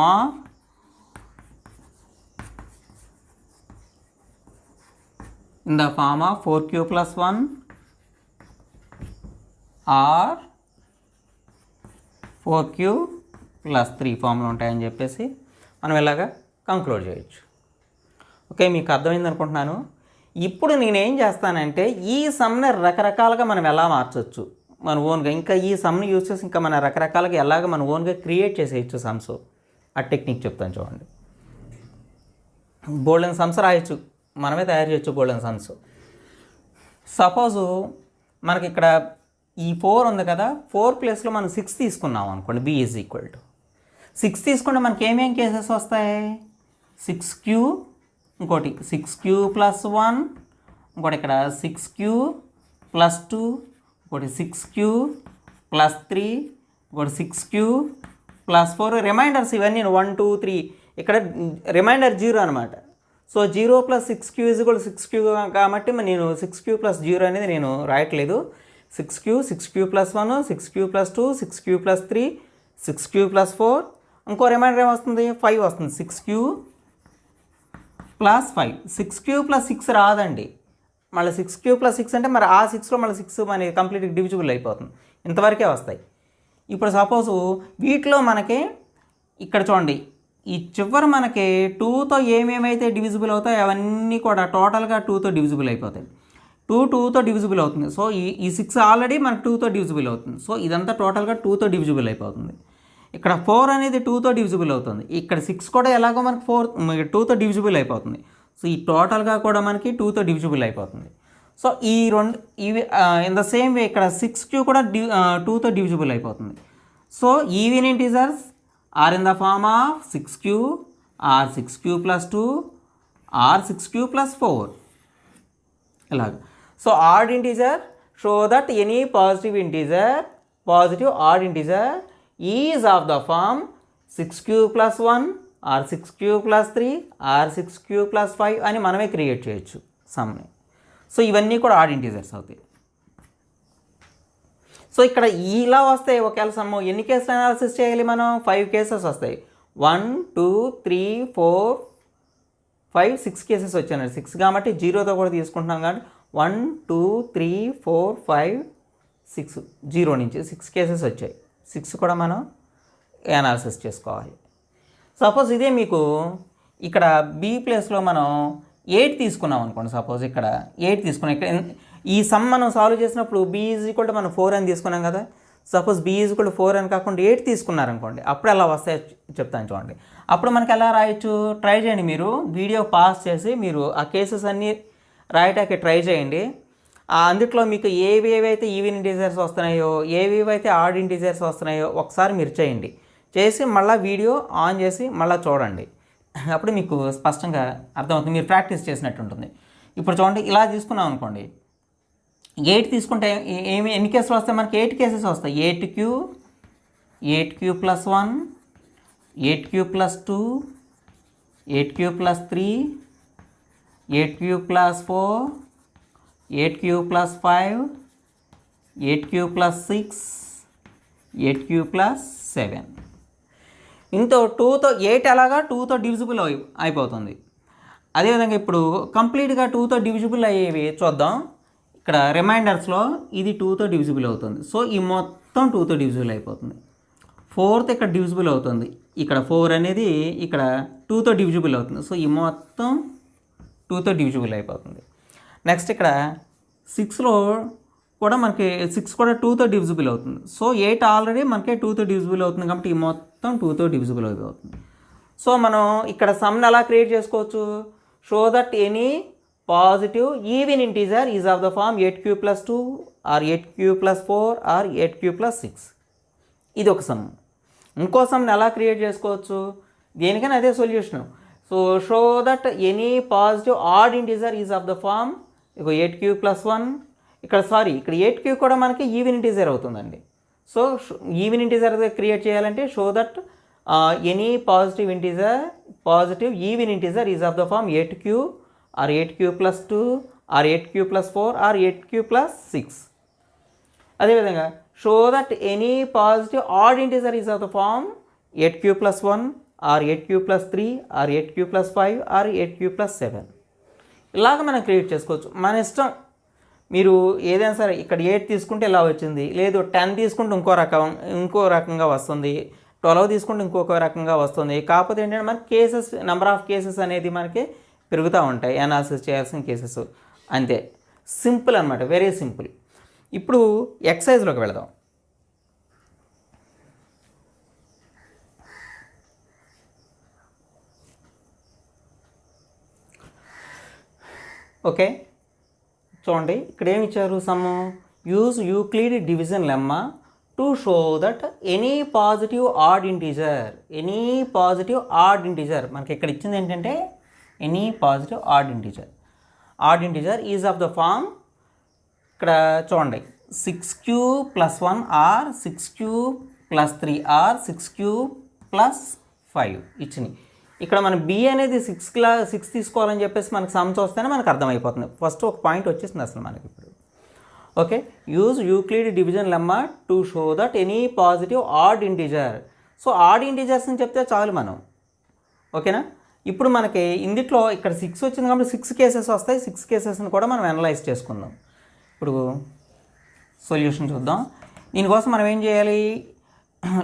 Speaker 1: of 4q plus 1 or 4q plus 3 ఫామ్లో ఉంటాయని చెప్పేసి మనం ఇలాగా కంక్లూడ్ చేయొచ్చు. ఓకే, మీకు అర్థమైంది అనుకుంటున్నాను. ఇప్పుడు నేనేం చేస్తానంటే ఈ సమ్ని రకరకాలుగా మనం ఎలా మార్చవచ్చు మన ఓన్గా, ఇంకా ఈ సమ్ని యూజ్ చేసి ఇంకా మన రకరకాలుగా ఎలాగ మన ఓన్గా క్రియేట్ చేసేయచ్చు సమ్స్. ఆ టెక్నిక్ చెప్తాను చూడండి. బోల్డెన్ సమ్స్ రాయొచ్చు, మనమే తయారు చేయొచ్చు బోల్డెన్ సమ్స్. సపోజు మనకి ఇక్కడ ఈ 4 ఉంది కదా, 4 ప్లేస్లో మనం 6 తీసుకున్నాం అనుకోండి. b ఈజ్ ఈక్వల్ టు 6 తీసుకుంటే మనకి ఏమేం కేసెస్ వస్తాయి? 6q, ఇంకోటి 6q ప్లస్ 1, ఇంకోటి ఇక్కడ 6q ప్లస్ 2, ఇంకోటి 6q ప్లస్ 3, ఇంకోటి 6q ప్లస్ 4. రిమైండర్స్ ఇవన్నీ 1 2 3. ఇక్కడ రిమైండర్ 0 అనమాట. So 0 plus 6q is equal 6q కాబట్టి నేను 6q ప్లస్ 0 అనేది నేను రాయట్లేదు. 6q plus 1, 6q plus 2, 6q plus 3, 6q plus 4. ఇంకో రిమైండర్ ఏమొస్తుంది? 5 వస్తుంది. 6q plus 5. 6q ప్లస్ 6 రాదండి. మళ్ళీ 6q ప్లస్ 6 అంటే మరి ఆ 6లో మళ్ళీ 6 మనకి కంప్లీట్ డివిజిబుల్ అయిపోతుంది. ఇంతవరకే వస్తాయి. ఇప్పుడు సపోజు వీటిలో మనకి ఇక్కడ చూడండి, ఈ చివరి మనకి 2తో ఏమేమైతే డివిజిబుల్ అవుతాయో అవన్నీ కూడా టోటల్గా 2తో డివిజిబుల్ అయిపోతాయి. 2తో డివిజిబుల్ అవుతుంది. సో ఈ 6 ఆల్రెడీ మనకు 2తో డివిజిబుల్ అవుతుంది. సో ఇదంతా టోటల్గా 2తో డివిజిబుల్ అయిపోతుంది. ఇక్కడ 4 అనేది 2తో డివిజిబుల్ అవుతుంది. ఇక్కడ 6 కూడా ఎలాగో మనకు 2తో డివిజిబుల్ అయిపోతుంది. సో ఈ టోటల్గా కూడా మనకి 2తో డివిజిబుల్ అయిపోతుంది. సో ఈ రెండు ఇవి ఇన్ ద సేమ్ వే ఇక్కడ 6q కూడా 2తో డివిజిబుల్ అయిపోతుంది. So even integers are in the form of 6q or 6q plus 2 or 6q plus 4 ఇలాగ. So odd integer show that any positive odd integer is of the form 6q plus 1 or 6q plus 3 or 6q plus 5 అని మనమే create చేయొచ్చు సమ్ని. So ఇవన్నీ కూడా add integers అవుతాయి. So ఇక్కడ ఇలా వస్తాయి ఒకవేళ సమ్ ఎన్ని కేసులు అనాలిసిస్ చేయాలి మనం 5 కేసెస్ వస్తాయి 1 2 3 4 5 6 కేసెస్ వచ్చాయి 6 కాబట్టి జీరోతో కూడా తీసుకుంటున్నాం కాబట్టి 1 2 3 4 5 6 జీరో నుంచి 6 కేసెస్ వచ్చాయి 6 కూడా మనం అనాలిసిస్ చేసుకోవాలి. సపోజ్ ఇదే మీకు ఇక్కడ బి ప్లేస్లో మనం 8 తీసుకున్నాం అనుకోండి. సపోజ్ ఇక్కడ 8 తీసుకున్నాం. ఇక్కడ ఈ సమ్ మనం సాల్వ్ చేసినప్పుడు బి ఈజ్ ఈక్వల్ టు మనం 4 అని తీసుకున్నాం కదా. Suppose b is equal to 4 అని కాకుండా 8 తీసుకున్నారనుకోండి. అప్పుడు ఎలా వస్తాయో చెప్తాను చూడండి. అప్పుడు మనకి ఎలా రాయొచ్చు ట్రై చేయండి. మీరు వీడియో పాస్ చేసి మీరు ఆ కేసెస్ అన్నీ రాయటానికి ట్రై చేయండి. అందుట్లో మీకు ఏవేవైతే ఈవెన్ ఇంటీజర్స్ వస్తున్నాయో ఏవేవైతే ఆడ్ ఇంటీజర్స్ వస్తున్నాయో ఒకసారి మీరు చేయండి. చేసి మళ్ళీ వీడియో ఆన్ చేసి మళ్ళీ చూడండి. అప్పుడు మీకు స్పష్టంగా అర్థమవుతుంది. మీరు ప్రాక్టీస్ చేసినట్టు ఉంటుంది. ఇప్పుడు చూడండి ఇలా తీసుకున్నాం అనుకోండి. 8 తీసుకుంటే ఎన్ని కేసులు వస్తాయి మనకి 8 కేసెస్ వస్తాయి. 8 q plus 1 8 q plus 2 8 q plus 3 8 q plus 4 8 q plus 5 8 q plus 6 8 q plus 7. ఇంతో 2తో 8 అలాగా 2తో డివిజిబుల్ అయిపోతుంది. అదేవిధంగా ఇప్పుడు కంప్లీట్గా 2తో డివిజిబుల్ అయ్యేవి చూద్దాం. ఇక్కడ రిమైండర్స్లో ఇది 2తో డివిజిబుల్ అవుతుంది. సో ఈ మొత్తం 2తో డివిజిబుల్ అయిపోతుంది. 4th ఇక్కడ డివిజిబుల్ అవుతుంది. ఇక్కడ 4 అనేది ఇక్కడ 2తో డివిజిబుల్ అవుతుంది. సో ఈ మొత్తం 2తో డివిజిబుల్ అయిపోతుంది. నెక్స్ట్ ఇక్కడ 6లో కూడా మనకి 6 కూడా 2తో డివిజిబుల్ అవుతుంది. సో 8 ఆల్రెడీ మనకి 2తో డివిజిబుల్ అవుతుంది కాబట్టి ఈ మొత్తం 2తో డివిజిబుల్ అయిపోతుంది. సో మనం ఇక్కడ సమ్ని ఎలా క్రియేట్ చేసుకోవచ్చు. Show that any positive even integer is of the form 8 q plus 2 or 8 q plus 4 or 8 q plus 6. ఇది ఒక సమ్. ఇంకో సమ్ని ఎలా క్రియేట్ చేసుకోవచ్చు. దేనికైనా అదే solution. So show that any positive odd integer is of the form 8 q plus 1 ఇక్కడ 8 q కూడా మనకి ఈవెన్ ఇంటీజర్ అవుతుందండి. సో ఈవెన్ ఇంటీజర్ క్రియేట్ చేయాలంటే show that any positive even integer is of the form 8 q or 8 q plus 2 or 8 q plus 4 or 8 q plus 6. అదేవిధంగా show that any positive odd integer is of the form 8 q plus 1 or 8 q plus 3 or 8 q plus 5 or 8 q plus 7. ఇలాగ మనం create చేసుకోవచ్చు. మన ఇష్టం. మీరు ఏదైనా సరే ఇక్కడ 8 తీసుకుంటే ఇలా వచ్చింది, లేదు 10 తీసుకుంటే ఇంకో రకంగా వస్తుంది, 12 తీసుకుంటే ఇంకొక రకంగా వస్తుంది. కాకపోతే ఏంటంటే మనకి కేసెస్ నెంబర్ ఆఫ్ కేసెస్ అనేది మనకి పెరుగుతూ ఉంటాయి అనాలిసిస్ చేయాల్సిన కేసెస్. అంతే, సింపుల్ అనమాట, వెరీ సింపుల్. ఇప్పుడు ఎక్సర్సైజ్లోకి వెళదాం. ఓకే, చూడండి ఇక్కడ ఏమి ఇచ్చారు. Sum use Euclid division lemma to show that any positive odd integer మనకి ఇక్కడ ఇచ్చింది ఏంటంటే any positive odd integer is of the form. ఇక్కడ చూడండి 6 q plus 1 or 6 q plus 3 or 6 q plus 5 ఇచ్చినాయి. ఇక్కడ మనం బి అనేది 6 తీసుకోవాలని చెప్పేసి మనకు సమ్స్ వస్తేనే మనకు అర్థమైపోతుంది. ఫస్ట్ ఒక పాయింట్ వచ్చేసింది అసలు మనకి ఇప్పుడు. Okay, use Euclid division lemma to show that any positive odd integer. So odd integers అని చెప్తే చాలు మనం. ఓకేనా. ఇప్పుడు మనకి ఇందులో ఇక్కడ 6 వచ్చింది కాబట్టి 6 కేసెస్ వస్తాయి. 6 కేసెస్ని కూడా మనం అనలైజ్ చేసుకుందాం. ఇప్పుడు సొల్యూషన్ చూద్దాం. దీనికోసం మనం ఏం చేయాలి.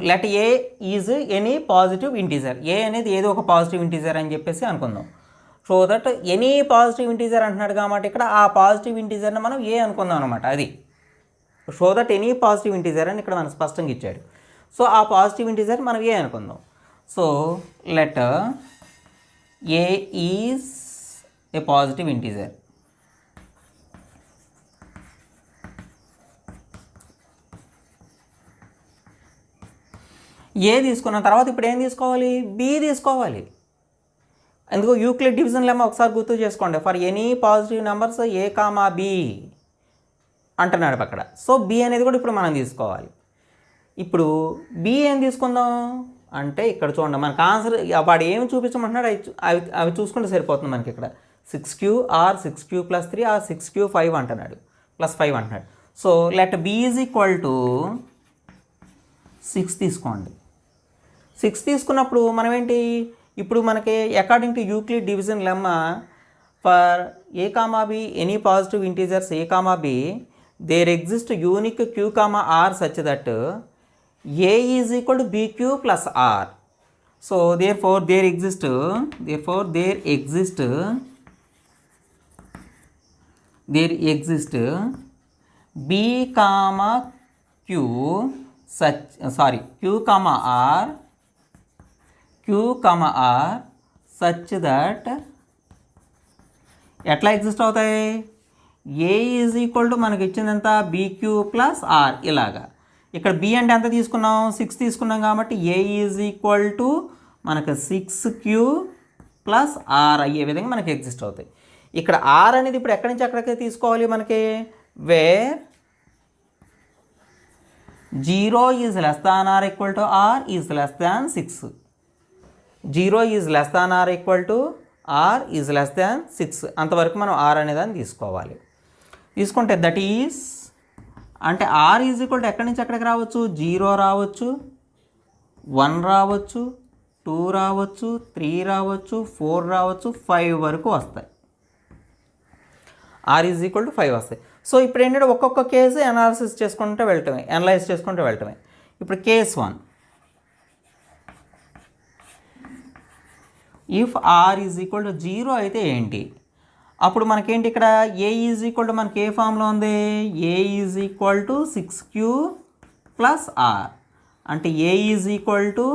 Speaker 1: Let A is any positive integer. A అనేది ఏదో ఒక పాజిటివ్ ఇంటీజర్ అని చెప్పేసి అనుకుందాం. So that any positive integer అంటున్నాడు కాబట్టి ఇక్కడ ఆ పాజిటివ్ ఇంటీజర్ని మనం ఏ అనుకుందాం అనమాట. అది show that any positive integer అని ఇక్కడ మనం స్పష్టంగా ఇచ్చాడు. సో ఆ పాజిటివ్ ఇంటీజర్ మనం ఏ అనుకుందాం. So let A is a positive integer. A తీసుకున్న తర్వాత ఇప్పుడు ఏం తీసుకోవాలి, బి తీసుకోవాలి. ఎందుకు యూక్లిడ్ డివిజన్ లెమ్మా ఒకసారి గుర్తు చేసుకోండి. For any positive numbers a comma b అంటున్నాడు అక్కడ. సో బి అనేది కూడా ఇప్పుడు మనం తీసుకోవాలి. ఇప్పుడు బి ఏం తీసుకుందాం అంటే ఇక్కడ చూడండి మనకు ఆన్సర్ వాడు ఏమి చూపించమంటున్నాడు అవి చూసుకుంటే సరిపోతుంది మనకి. ఇక్కడ 6 q or 6 q plus 3 or 6 q 5 అంటున్నాడు, ప్లస్ 5 అంటున్నాడు. So let b is equal to 6 తీసుకోండి. 6 తీసుకున్నప్పుడు మనం ఏంటి, ఇప్పుడు మనకి according to Euclid division lemma for a comma b any positive integers a comma b there exist unique q comma r such that a is equal to BQ plus r. So therefore there exist b comma q q comma r such that ఎట్లా exist అవుతాయి, ఏ is equal to మనకి ఇచ్చిందంత BQ plus are. ఇలాగా ఇక్కడ B అంటే ఎంత తీసుకున్నాం, 6 తీసుకున్నాం కాబట్టి ఏ ఈజ్ ఈక్వల్ టు మనకు 6q ప్లస్ ఆర్ అయ్యే విధంగా మనకి ఎగ్జిస్ట్ అవుతాయి. ఇక్కడ ఆర్ అనేది ఇప్పుడు ఎక్కడి నుంచి ఎక్కడికి తీసుకోవాలి మనకి, where 0 is less than or equal to r is less than 6. 0 is less than or equal to r is less than 6 అంతవరకు మనం ఆర్ అనేదాన్ని తీసుకోవాలి. తీసుకుంటే దట్ ఈస్ అంటే ఆర్ ఈజ్ ఈక్వల్ టు ఎక్కడి నుంచి ఎక్కడికి రావచ్చు, 0 రావచ్చు, 1 రావచ్చు, 2 రావచ్చు, 3 రావచ్చు, 4 రావచ్చు, 5 వరకు వస్తాయి. ఆర్ ఈజ్ ఈక్వల్ టు 5 వస్తాయి. సో ఇప్పుడు ఏంటంటే ఒక్కొక్క కేసు అనలైజ్ చేసుకుంటూ వెళ్ళటమే. ఇప్పుడు case 1, if are is equal to 0 అయితే ఏంటి, అప్పుడు మనకేంటి ఇక్కడ ఏ ఈజ్ ఈక్వల్ టు మనకి ఏ ఫామ్లో ఉంది, A is equal to 6q plus R. అంటే A is equal to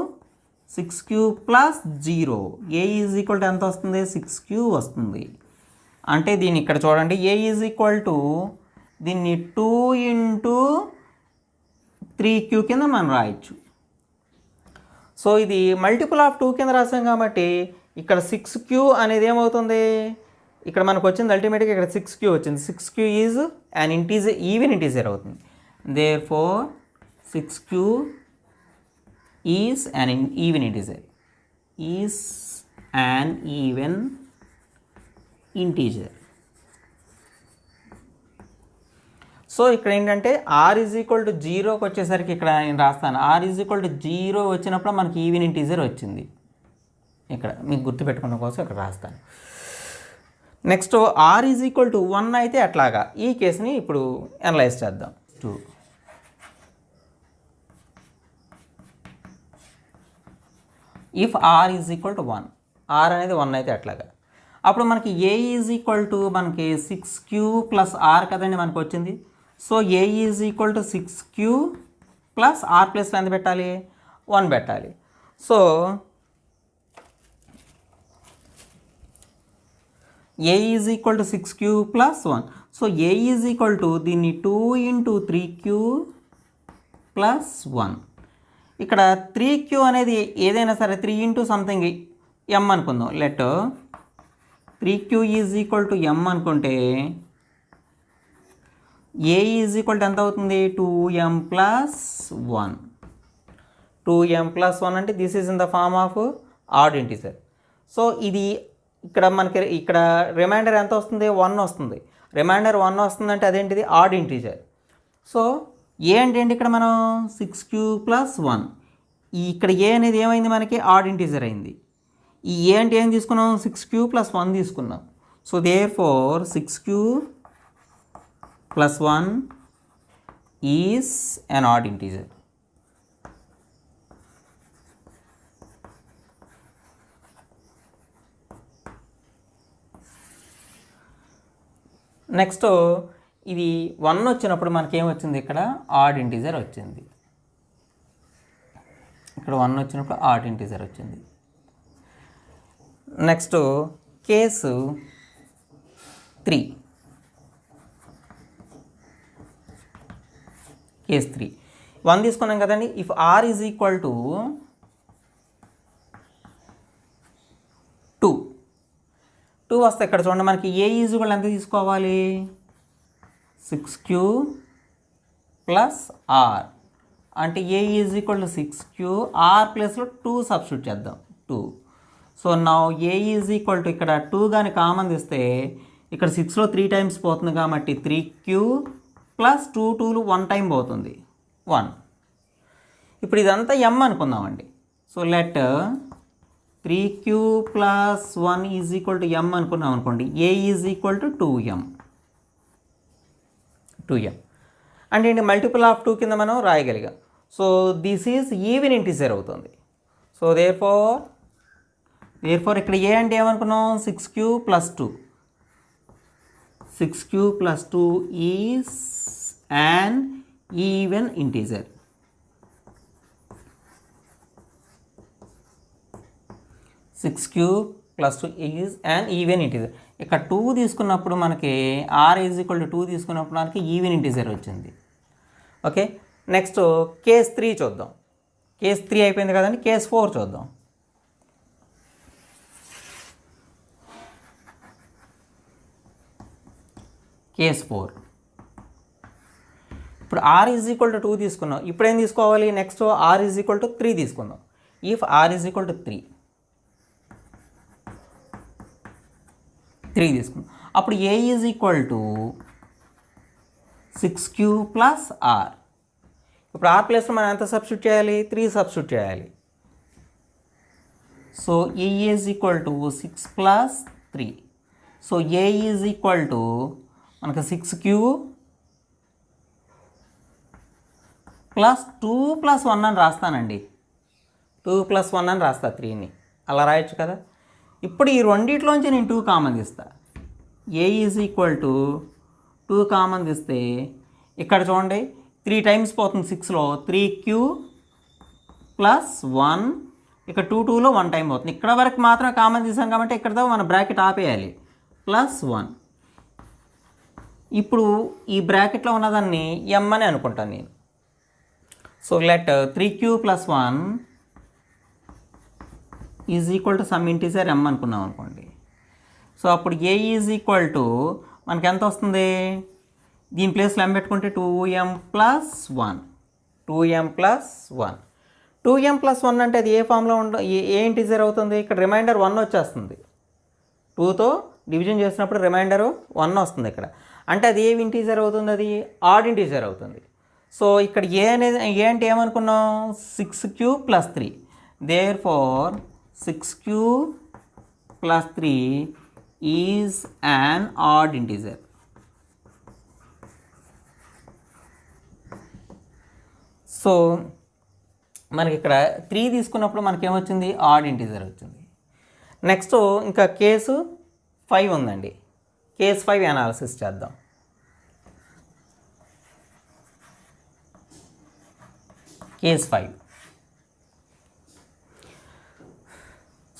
Speaker 1: 6q plus 0. A is equal to ఎంత వస్తుంది, 6q వస్తుంది. అంటే దీన్ని ఇక్కడ చూడండి, ఏ ఈజ్ ఈక్వల్ టు దీన్ని 2 ఇంటూ 3q కింద మనం రాయొచ్చు. సో ఇది మల్టిపుల్ ఆఫ్ 2 కింద రాసాం కాబట్టి ఇక్కడ 6q అనేది ఏమవుతుంది, ఇక్కడ మనకు వచ్చింది అల్టిమేట్గా ఇక్కడ 6q వచ్చింది. 6q is an integer, even integer అవుతుంది. Therefore 6q is an even integer, so ఇక్కడ ఏంటంటే ఆర్ ఈజ్ ఈక్వల్ టు 0కి వచ్చేసరికి ఇక్కడ నేను రాస్తాను, ఆర్ ఈజ్ ఈక్వల్ టు 0 వచ్చినప్పుడు మనకి ఈవెన్ ఇంటీజర్ వచ్చింది. ఇక్కడ మీకు గుర్తుపెట్టుకున్న కోసం ఇక్కడ రాస్తాను. Next r is equal to 1 అయితే అట్లాగా ఈ కేసుని ఇప్పుడు అనలైజ్ చేద్దాం. 2 if are is equal to 1, r అనేది 1 అయితే అట్లాగా, అప్పుడు మనకి ఏ ఈజ్ ఈక్వల్ టు మనకి 6q ప్లస్ ఆర్ కదండి మనకు వచ్చింది. So A is equal to 6q plus are ప్లస్లో ఎంత పెట్టాలి, 1 పెట్టాలి. So A is equal to 6q plus 1. So A is equal to దీన్ని 2 ఇంటూ 3q ప్లస్ 1. ఇక్కడ 3q అనేది ఏదైనా సరే 3 ఇంటూ సంథింగ్ m అనుకుందాం. Let 3q is equal to m అనుకుంటే ఏ ఈజ్ ఈక్వల్ టు ఎంత అవుతుంది, 2m ప్లస్ 1. 2m ప్లస్ 1 అంటే this is in the form of odd integer. So ఇది ఇక్కడ మనకి ఇక్కడ రిమైండర్ ఎంత వస్తుంది, 1 వస్తుంది. రిమైండర్ 1 వస్తుందంటే అదేంటిది, ఆడ్ ఇంటీజర్. సో ఏ అంటే ఏంటి, ఇక్కడ మనం 6q ప్లస్ 1, ఇక్కడ ఏ అనేది ఏమైంది మనకి, ఆడ్ ఇంటీజర్ అయింది. ఈ ఏ అంటే ఏం తీసుకున్నాం, 6q ప్లస్ 1 తీసుకున్నాం. So therefore 6q plus 1 is an odd integer. Next ఇది 1 వచ్చినప్పుడు మనకేమొచ్చింది, ఇక్కడ ఆడ్ ఇంటీజర్ వచ్చింది. ఇక్కడ 1 వచ్చినప్పుడు ఆడ్ ఇంటీజర్ వచ్చింది. నెక్స్ట్ కేసు 3, కేస్ 3 1 తీసుకున్నాం కదండి. If are is equal to 2 వస్తే ఇక్కడ చూడండి మనకి ఏ ఈజ్ ఈక్వల్ ఎంత తీసుకోవాలి, 6q ప్లస్ ఆర్. అంటే A is equal to 6q, R ప్లస్లో 2 సబ్స్టిట్యూట్ చేద్దాం, 2. సో నా ఏ ఈజ్ ఈక్వల్ టు ఇక్కడ 2 కానీ కామన్ తీస్తే ఇక్కడ 6లో 3 టైమ్స్ పోతుంది కాబట్టి 3q ప్లస్ 2 2లు 1 టైం పోతుంది 1. ఇప్పుడు ఇదంతా m అనుకుందామండి. So let 3q plus 1 is equal to m అనుకున్నాం అనుకోండి. a is equal to 2m అంటే ఏంటి మల్టిపుల్ ఆఫ్ 2 కింద మనం రాయగలిగాం. So this is even integer అవుతుంది. సో దేర్ఫోర్ ఇక్కడ ఏ అంటే ఏమనుకున్నాం 6q plus 2 is an even integer. Plus 2 is an even integer. ఇక్కడ 2 తీసుకున్నప్పుడు మనకి r ఈజ్ ఈక్వల్ టు 2 తీసుకున్నప్పుడు మనకి ఈవెన్ ఇంటిజర్ వచ్చింది. ఓకే, నెక్స్ట్ కేస్ 3 చూద్దాం. కేస్ 3 అయిపోయింది కదండి. కేస్ 4 చూద్దాం. కేస్ 4 ఇప్పుడు r ఈజ్ ఈక్వల్ టు 2 తీసుకున్నాం. ఇప్పుడు ఏం తీసుకోవాలి, next r is equal to 3 తీసుకుందాం. If r is equal to 3 తీసుకుందాం. అప్పుడు a is equal to 6q plus r. ఇప్పుడు r ప్లేస్లో మనం ఎంత సబ్స్టిట్యూట్ చేయాలి, 3 సబ్స్టిట్యూట్ చేయాలి. So a is equal to 6 plus 3. So a is equal to మనకు 6q ప్లస్ 2 ప్లస్ 1 అని రాస్తానండి. 2 ప్లస్ 1 అని రాస్తా, 3ని అలా రాయొచ్చు కదా. ఇప్పుడు ఈ రెండిట్లోంచి నేను 2 కామన్ తీస్తా. a is equal to 2 common తీస్తే ఇక్కడ చూడండి 3 టైమ్స్ పోతుంది 6లో. 3q ప్లస్ 1 ఇక్కడ 2లో 1 టైం పోతుంది. ఇక్కడ వరకు మాత్రం కామన్ తీసాం కాబట్టి ఇక్కడతో మన బ్రాకెట్ ఆపేయాలి. ప్లస్ 1. ఇప్పుడు ఈ బ్రాకెట్లో ఉన్నదాన్ని m అని అనుకుంటాను నేను. So let 3q plus 1 is equal to some integer m అనుకున్నాం అనుకోండి. సో అప్పుడు a ఈజ్ ఈక్వల్ టు మనకి ఎంత వస్తుంది, దీని ప్లేస్లో m పెట్టుకుంటే 2m ప్లస్ 1. 2m ప్లస్ 1 అంటే అది ఏ ఫామ్లో ఏ ఇంటిజర్ అవుతుంది, ఇక్కడ రిమైండర్ 1 వచ్చేస్తుంది. 2తో డివిజన్ చేసినప్పుడు రిమైండరు 1 వస్తుంది ఇక్కడ. అంటే అది ఏ ఇంటిజర్ అవుతుంది, అది ఆడ్ ఇంటిజర్ అవుతుంది. సో ఇక్కడ ఏ అనేది ఏ అంటే ఏమనుకున్నాం 6q plus 3. Therefore 6q plus 3 is an odd integer. సో మనకి ఇక్కడ 3 తీసుకున్నప్పుడు మనకేమొచ్చింది, ఆడ్ ఇంటిజర్ వచ్చింది. నెక్స్ట్ ఇంకా కేసు 5 ఉందండి. కేస్ 5 అనాలిసిస్ చేద్దాం. Case 5.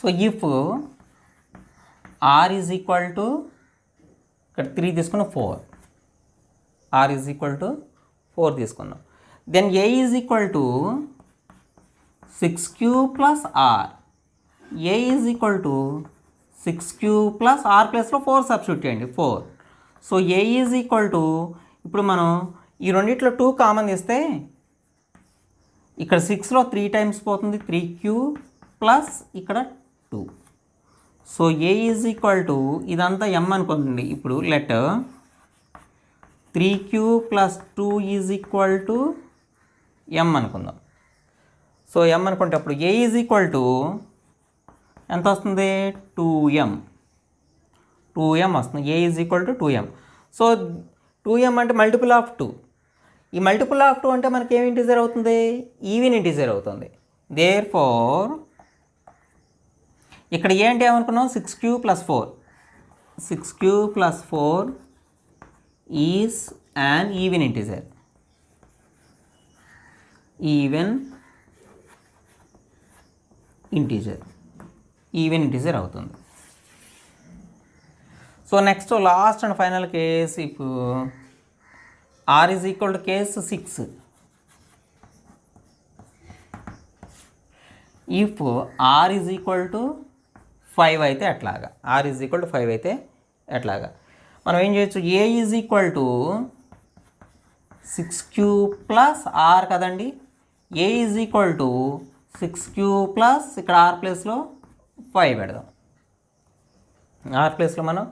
Speaker 1: So if r is equal to ఇక్కడ 3 తీసుకున్న 4, r ఈజ్ ఈక్వల్ టు 4 తీసుకున్నాం. Then a is equal to 6q plus r. a is equal to 6q plus r ప్లస్లో 4 substitute చేయండి 4. So a is equal to ఇప్పుడు మనం ఈ రెండిట్లో 2 common తీస్తే ఇక్కడ 6లో 3 టైమ్స్ పోతుంది 3q ప్లస్ ఇక్కడ 2. So a is equal to ఇదంతా m అనుకోండి. ఇప్పుడు let 3q plus 2 is equal to m అనుకుందాం. సో m అనుకుంటే అప్పుడు a ఈజ్ ఈక్వల్ టు ఎంత వస్తుంది 2m వస్తుంది. a is equal to 2m. So 2m అంటే మల్టిపుల్ ఆఫ్ 2. ఈ మల్టిపుల్ ఆఫ్ 2 అంటే మనకి ఏమి ఇంటిజర్ అవుతుంది, ఈవెన్ ఇంటిజర్ అవుతుంది. దేర్ఫోర్ ఇక్కడ ఏ అంటే ఏమనుకున్నాం 6q plus 4 is an even integer. Even integer అవుతుంది. So next last and final case if r is equal to case 6. If r is equal to 5 అయితే ఎట్లాగా, r ఈజ్ ఈక్వల్ టు 5 అయితే ఎట్లాగా మనం ఏం చేయొచ్చు, a is equal to 6q plus r కదండి. a is equal to 6q plus ఇక్కడ r ప్లేస్లో 5 పెడదాం. r ప్లేస్లో మనం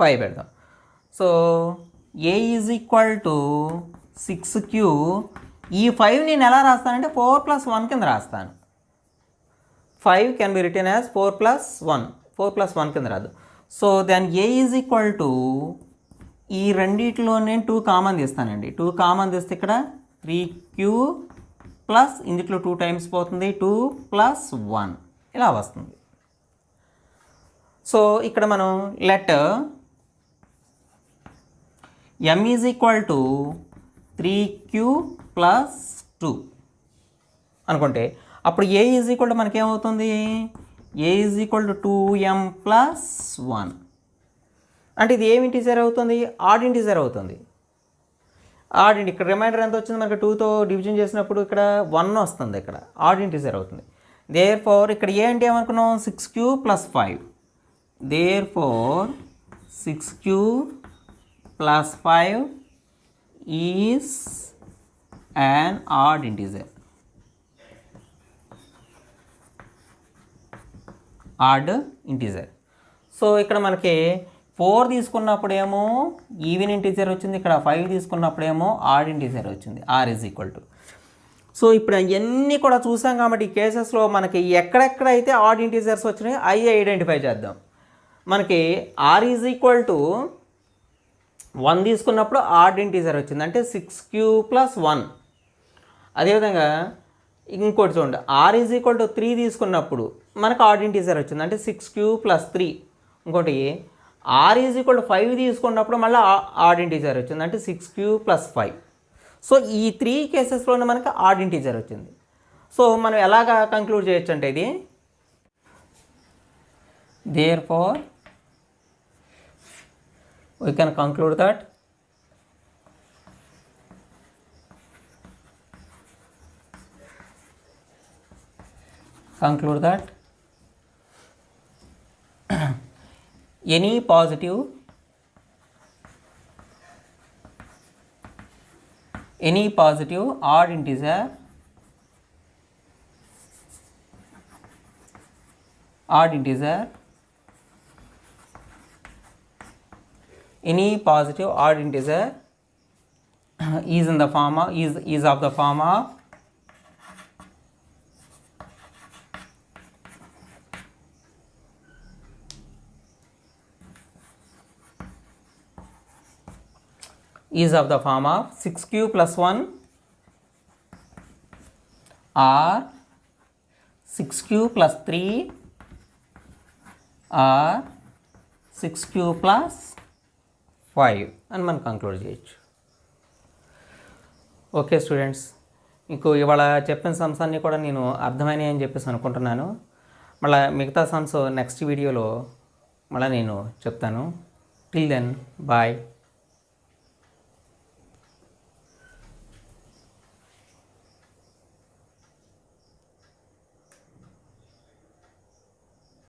Speaker 1: 5 పెడదాం. So A is equal to 6q. ఈ 5 నేను ఎలా రాస్తానంటే 4 + 1 కింద రాస్తాను. 5 కెన్ బి రిటర్న్ యాజ్ 4 + 1. 4 + 1 కింద రాదు. So then a is equal to, ఈ రెండిట్లో నేను 2 కామన్ తీస్తానండి. 2 కామన్ తీస్తే ఇక్కడ 3q ప్లస్ ఇందులో 2 టైమ్స్ పోతుంది, 2 + 1 ఇలా వస్తుంది. సో ఇక్కడ మనం let m is equal to 3q + 2 అనుకుంటే అప్పుడు ఏ ఈజ్ ఈక్వల్ టు మనకేమవుతుంది, ఏ ఈజ్ ఈక్వల్ టు 2m + 1. అంటే ఇది ఏమి ఇంటిజర్ అవుతుంది, ఆడ్ ఇంటిజర్ అవుతుంది. ఆడ్ ఇంటి ఇక్కడ రిమైండర్ ఎంత వచ్చింది మనకి, 2తో డివిజన్ చేసినప్పుడు ఇక్కడ 1 వస్తుంది, ఇక్కడ ఆడ్ ఇంటిజర్ అవుతుంది. దేర్ ఫోర్ ఇక్కడ ఏ అంటే ఏమనుకున్నాం, 6q + 5. Therefore 6q + 5 is an odd integer. Odd integer. సో ఇక్కడ మనకి 4 తీసుకున్నప్పుడేమో ఈవెన్ ఇంటిజర్ వచ్చింది, ఇక్కడ 5 తీసుకున్నప్పుడేమో ఆడ్ ఇంటిజర్ వచ్చింది. R is equal to. So ఇప్పుడు అవన్నీ కూడా చూసాం కాబట్టి ఈ కేసెస్లో మనకి ఎక్కడెక్కడైతే ఆడ్ ఇంటిజర్స్ వచ్చినాయో అవి ఐడెంటిఫై చేద్దాం. మనకి ఆర్ ఈజ్ ఈక్వల్ టు 1 తీసుకున్నప్పుడు ఆడ్ ఇంటిజర్ వచ్చింది, అంటే 6q + 1. అదేవిధంగా ఇంకోటి చూడండి, ఆర్ ఈజ్ ఈక్వల్ టు 3 తీసుకున్నప్పుడు మనకు ఆడ్ ఇంటిజర్ వచ్చింది, అంటే 6q + 3. ఇంకోటి ఆర్ ఈజ్ ఈక్వల్ టు 5 తీసుకున్నప్పుడు మళ్ళీ ఆడ్ ఇంటిజర్ వచ్చింది, అంటే 6q + 5. సో ఈ 3 కేసెస్లోనే మనకు ఆడ్ ఇంటిజర్ వచ్చింది. సో మనం ఎలాగా కంక్లూడ్ చేయొచ్చు అంటే ఇది, therefore we can conclude that any positive odd integer any positive odd integer is in the form of is of the form of is of the form of 6q + 1 or 6q + 3 or 6q + 5 అని మనం conclude చేయొచ్చు. Okay students, మీకు ఇవాళ చెప్పిన sums అన్నీ కూడా నేను అర్థమైనాయి అని చెప్పేసి అనుకుంటున్నాను. మళ్ళీ మిగతా సమ్స్ నెక్స్ట్ వీడియోలో మళ్ళీ నేను చెప్తాను. Till then bye.